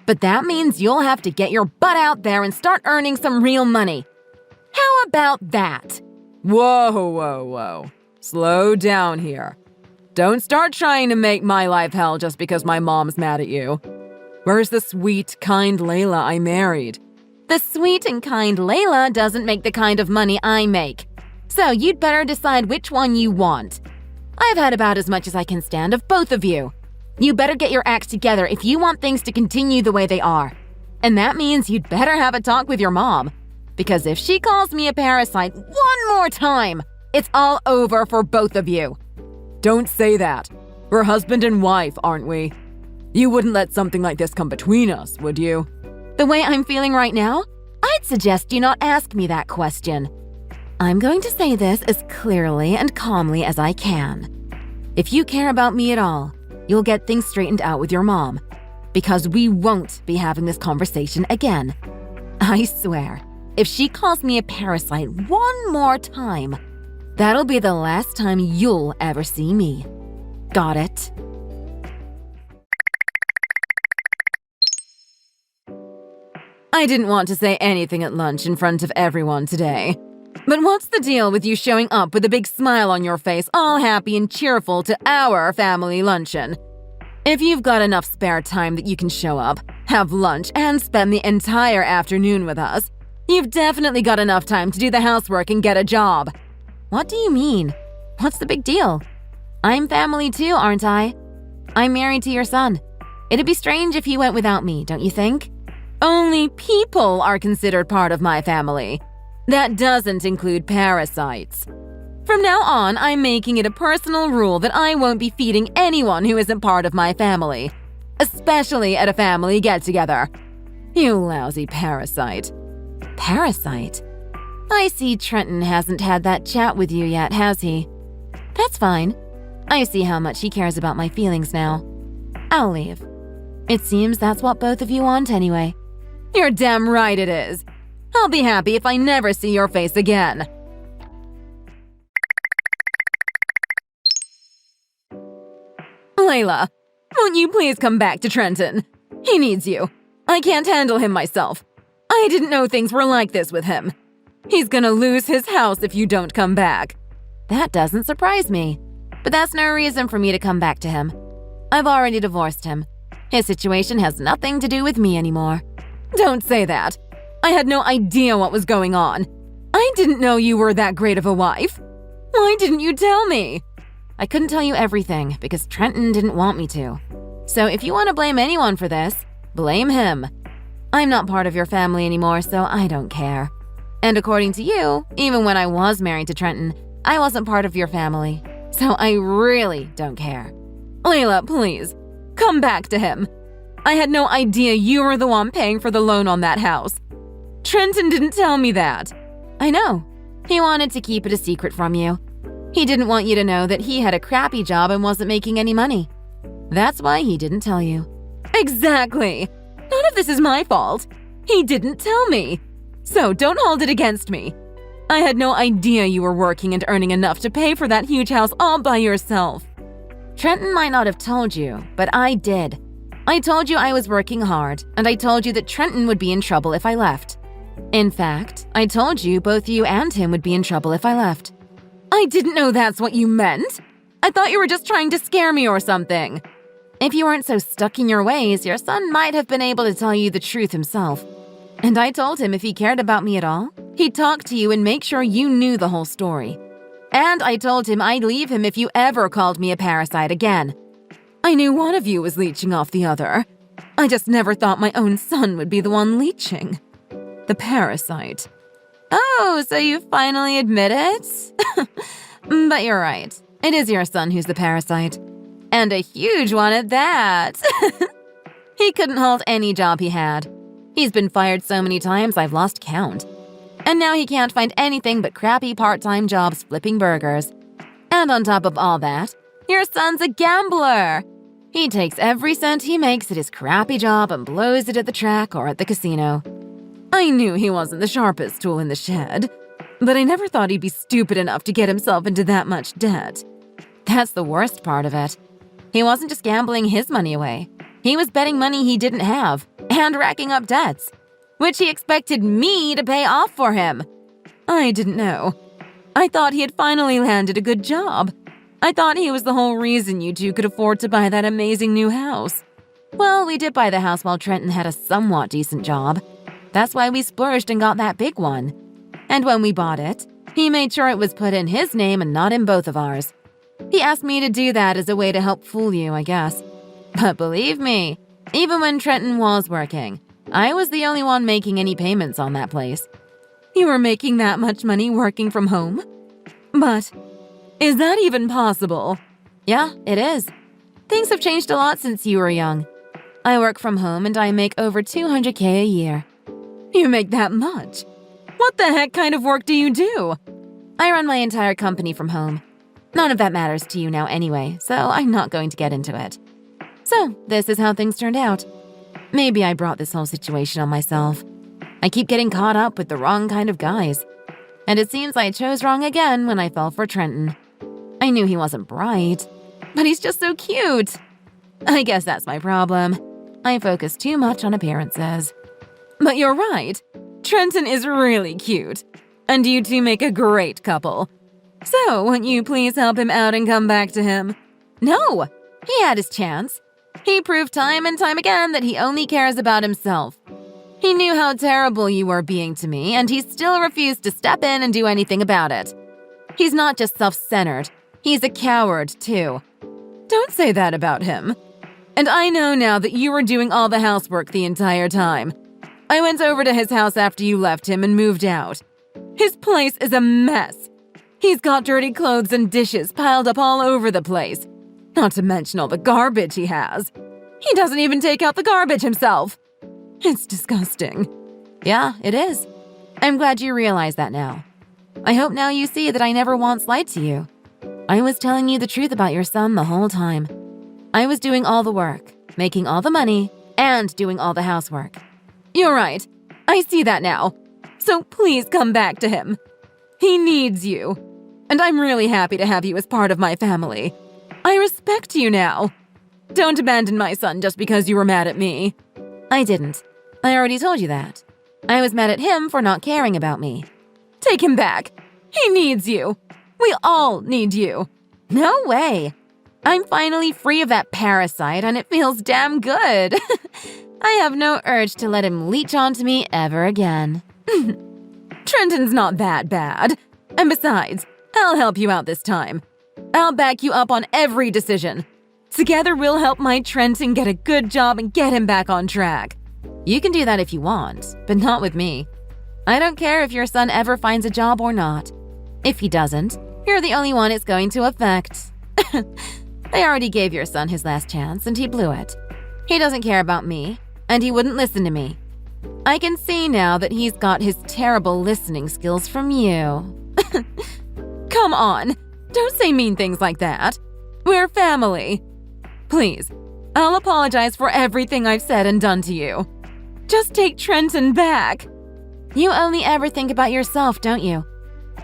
But that means you'll have to get your butt out there and start earning some real money. How about that? Whoa. Slow down here. Don't start trying to make my life hell just because my mom's mad at you. Where's the sweet, kind Layla I married? The sweet and kind Layla doesn't make the kind of money I make. So you'd better decide which one you want. I've had about as much as I can stand of both of you. You better get your act together if you want things to continue the way they are. And that means you'd better have a talk with your mom. Because if she calls me a parasite one more time, it's all over for both of you. Don't say that. We're husband and wife, aren't we? You wouldn't let something like this come between us, would you? The way I'm feeling right now, I'd suggest you not ask me that question. I'm going to say this as clearly and calmly as I can. If you care about me at all, you'll get things straightened out with your mom, because we won't be having this conversation again. I swear, if she calls me a parasite one more time, that'll be the last time you'll ever see me. Got it? I didn't want to say anything at lunch in front of everyone today. But what's the deal with you showing up with a big smile on your face, all happy and cheerful to our family luncheon? If you've got enough spare time that you can show up, have lunch, and spend the entire afternoon with us, you've definitely got enough time to do the housework and get a job. What do you mean? What's the big deal? I'm family too, aren't I? I'm married to your son. It'd be strange if he went without me, don't you think? Only people are considered part of my family. That doesn't include parasites. From now on, I'm making it a personal rule that I won't be feeding anyone who isn't part of my family, especially at a family get-together. You lousy parasite. Parasite? I see Trenton hasn't had that chat with you yet, has he? That's fine. I see how much he cares about my feelings now. I'll leave. It seems that's what both of you want anyway. You're damn right it is. I'll be happy if I never see your face again. Layla, won't you please come back to Trenton? He needs you. I can't handle him myself. I didn't know things were like this with him. He's gonna lose his house if you don't come back. That doesn't surprise me. But that's no reason for me to come back to him. I've already divorced him. His situation has nothing to do with me anymore. Don't say that. I had no idea what was going on. I didn't know you were that great of a wife. Why didn't you tell me? I couldn't tell you everything because Trenton didn't want me to. So if you want to blame anyone for this, blame him. I'm not part of your family anymore, so I don't care. And according to you, even when I was married to Trenton, I wasn't part of your family. So I really don't care. Layla, please, come back to him. I had no idea you were the one paying for the loan on that house. Trenton didn't tell me that. I know. He wanted to keep it a secret from you. He didn't want you to know that he had a crappy job and wasn't making any money. That's why he didn't tell you. Exactly. None of this is my fault. He didn't tell me. So don't hold it against me. I had no idea you were working and earning enough to pay for that huge house all by yourself. Trenton might not have told you, but I did. I told you I was working hard, and I told you that Trenton would be in trouble if I left. In fact, I told you both you and him would be in trouble if I left. I didn't know that's what you meant. I thought you were just trying to scare me or something. If you weren't so stuck in your ways, your son might have been able to tell you the truth himself. And I told him if he cared about me at all, he'd talk to you and make sure you knew the whole story. And I told him I'd leave him if you ever called me a parasite again. I knew one of you was leeching off the other. I just never thought my own son would be the one leeching. The parasite. Oh, so you finally admit it? But you're right. It is your son who's the parasite. And a huge one at that. He couldn't hold any job he had. He's been fired so many times I've lost count. And now he can't find anything but crappy part-time jobs flipping burgers. And on top of all that, your son's a gambler. He takes every cent he makes at his crappy job and blows it at the track or at the casino. I knew he wasn't the sharpest tool in the shed, but I never thought he'd be stupid enough to get himself into that much debt. That's the worst part of it. He wasn't just gambling his money away. He was betting money he didn't have and racking up debts, which he expected me to pay off for him. I didn't know. I thought he had finally landed a good job. I thought he was the whole reason you two could afford to buy that amazing new house. Well, we did buy the house while Trenton had a somewhat decent job. That's why we splurged and got that big one. And when we bought it, he made sure it was put in his name and not in both of ours. He asked me to do that as a way to help fool you, I guess. But believe me, even when Trenton was working, I was the only one making any payments on that place. You were making that much money working from home? But is that even possible? Yeah, it is. Things have changed a lot since you were young. I work from home and I make over $200K a year. You make that much? What the heck kind of work do you do? I run my entire company from home. None of that matters to you now anyway, so I'm not going to get into it. So, this is how things turned out. Maybe I brought this whole situation on myself. I keep getting caught up with the wrong kind of guys. And it seems I chose wrong again when I fell for Trenton. I knew he wasn't bright, but he's just so cute. I guess that's my problem. I focus too much on appearances. But you're right. Trenton is really cute. And you two make a great couple. So, won't you please help him out and come back to him? No! He had his chance. He proved time and time again that he only cares about himself. He knew how terrible you were being to me, and he still refused to step in and do anything about it. He's not just self-centered. He's a coward, too. Don't say that about him. And I know now that you were doing all the housework the entire time. I went over to his house after you left him and moved out. His place is a mess. He's got dirty clothes and dishes piled up all over the place. Not to mention all the garbage he has. He doesn't even take out the garbage himself. It's disgusting. Yeah, it is. I'm glad you realize that now. I hope now you see that I never once lied to you. I was telling you the truth about your son the whole time. I was doing all the work, making all the money, and doing all the housework. You're right. I see that now. So please come back to him. He needs you. And I'm really happy to have you as part of my family. I respect you now. Don't abandon my son just because you were mad at me. I didn't. I already told you that. I was mad at him for not caring about me. Take him back. He needs you. We all need you. No way. I'm finally free of that parasite and it feels damn good. I have no urge to let him leech onto me ever again. Trenton's not that bad. And besides, I'll help you out this time. I'll back you up on every decision. Together we'll help my Trenton get a good job and get him back on track. You can do that if you want, but not with me. I don't care if your son ever finds a job or not. If he doesn't, you're the only one it's going to affect. I already gave your son his last chance and he blew it. He doesn't care about me, and he wouldn't listen to me. I can see now that he's got his terrible listening skills from you. Come on, don't say mean things like that. We're family. Please, I'll apologize for everything I've said and done to you. Just take Trenton back. You only ever think about yourself, don't you?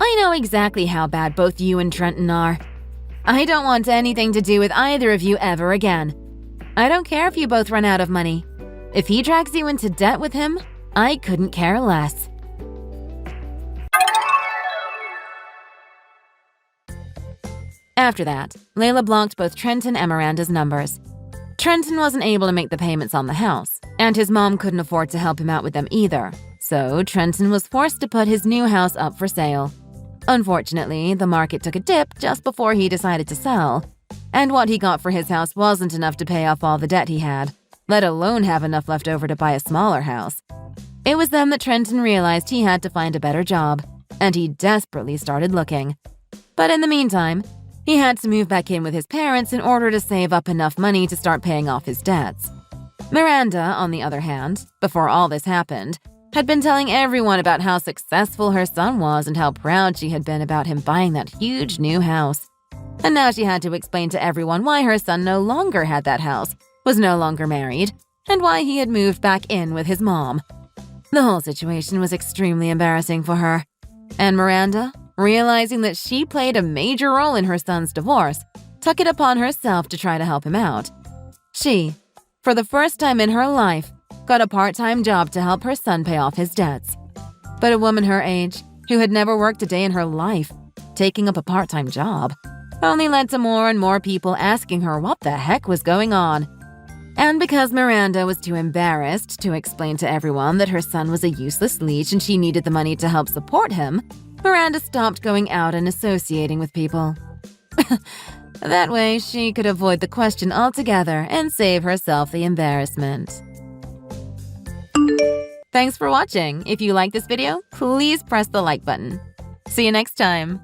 I know exactly how bad both you and Trenton are. I don't want anything to do with either of you ever again. I don't care if you both run out of money. If he drags you into debt with him, I couldn't care less. After that, Layla blocked both Trenton and Miranda's numbers. Trenton wasn't able to make the payments on the house, and his mom couldn't afford to help him out with them either, so Trenton was forced to put his new house up for sale. Unfortunately, the market took a dip just before he decided to sell, and what he got for his house wasn't enough to pay off all the debt he had, let alone have enough left over to buy a smaller house. It was then that Trenton realized he had to find a better job, and he desperately started looking. But in the meantime, he had to move back in with his parents in order to save up enough money to start paying off his debts. Miranda, on the other hand, before all this happened, had been telling everyone about how successful her son was and how proud she had been about him buying that huge new house. And now she had to explain to everyone why her son no longer had that house, was no longer married, and why he had moved back in with his mom. The whole situation was extremely embarrassing for her. And Miranda, realizing that she played a major role in her son's divorce, took it upon herself to try to help him out. She, for the first time in her life, got a part-time job to help her son pay off his debts. But a woman her age, who had never worked a day in her life, taking up a part-time job, only led to more and more people asking her what the heck was going on. And because Miranda was too embarrassed to explain to everyone that her son was a useless leech and she needed the money to help support him, Miranda stopped going out and associating with people. That way, she could avoid the question altogether and save herself the embarrassment. Thanks for watching. If you like this video, please press the like button. See you next time.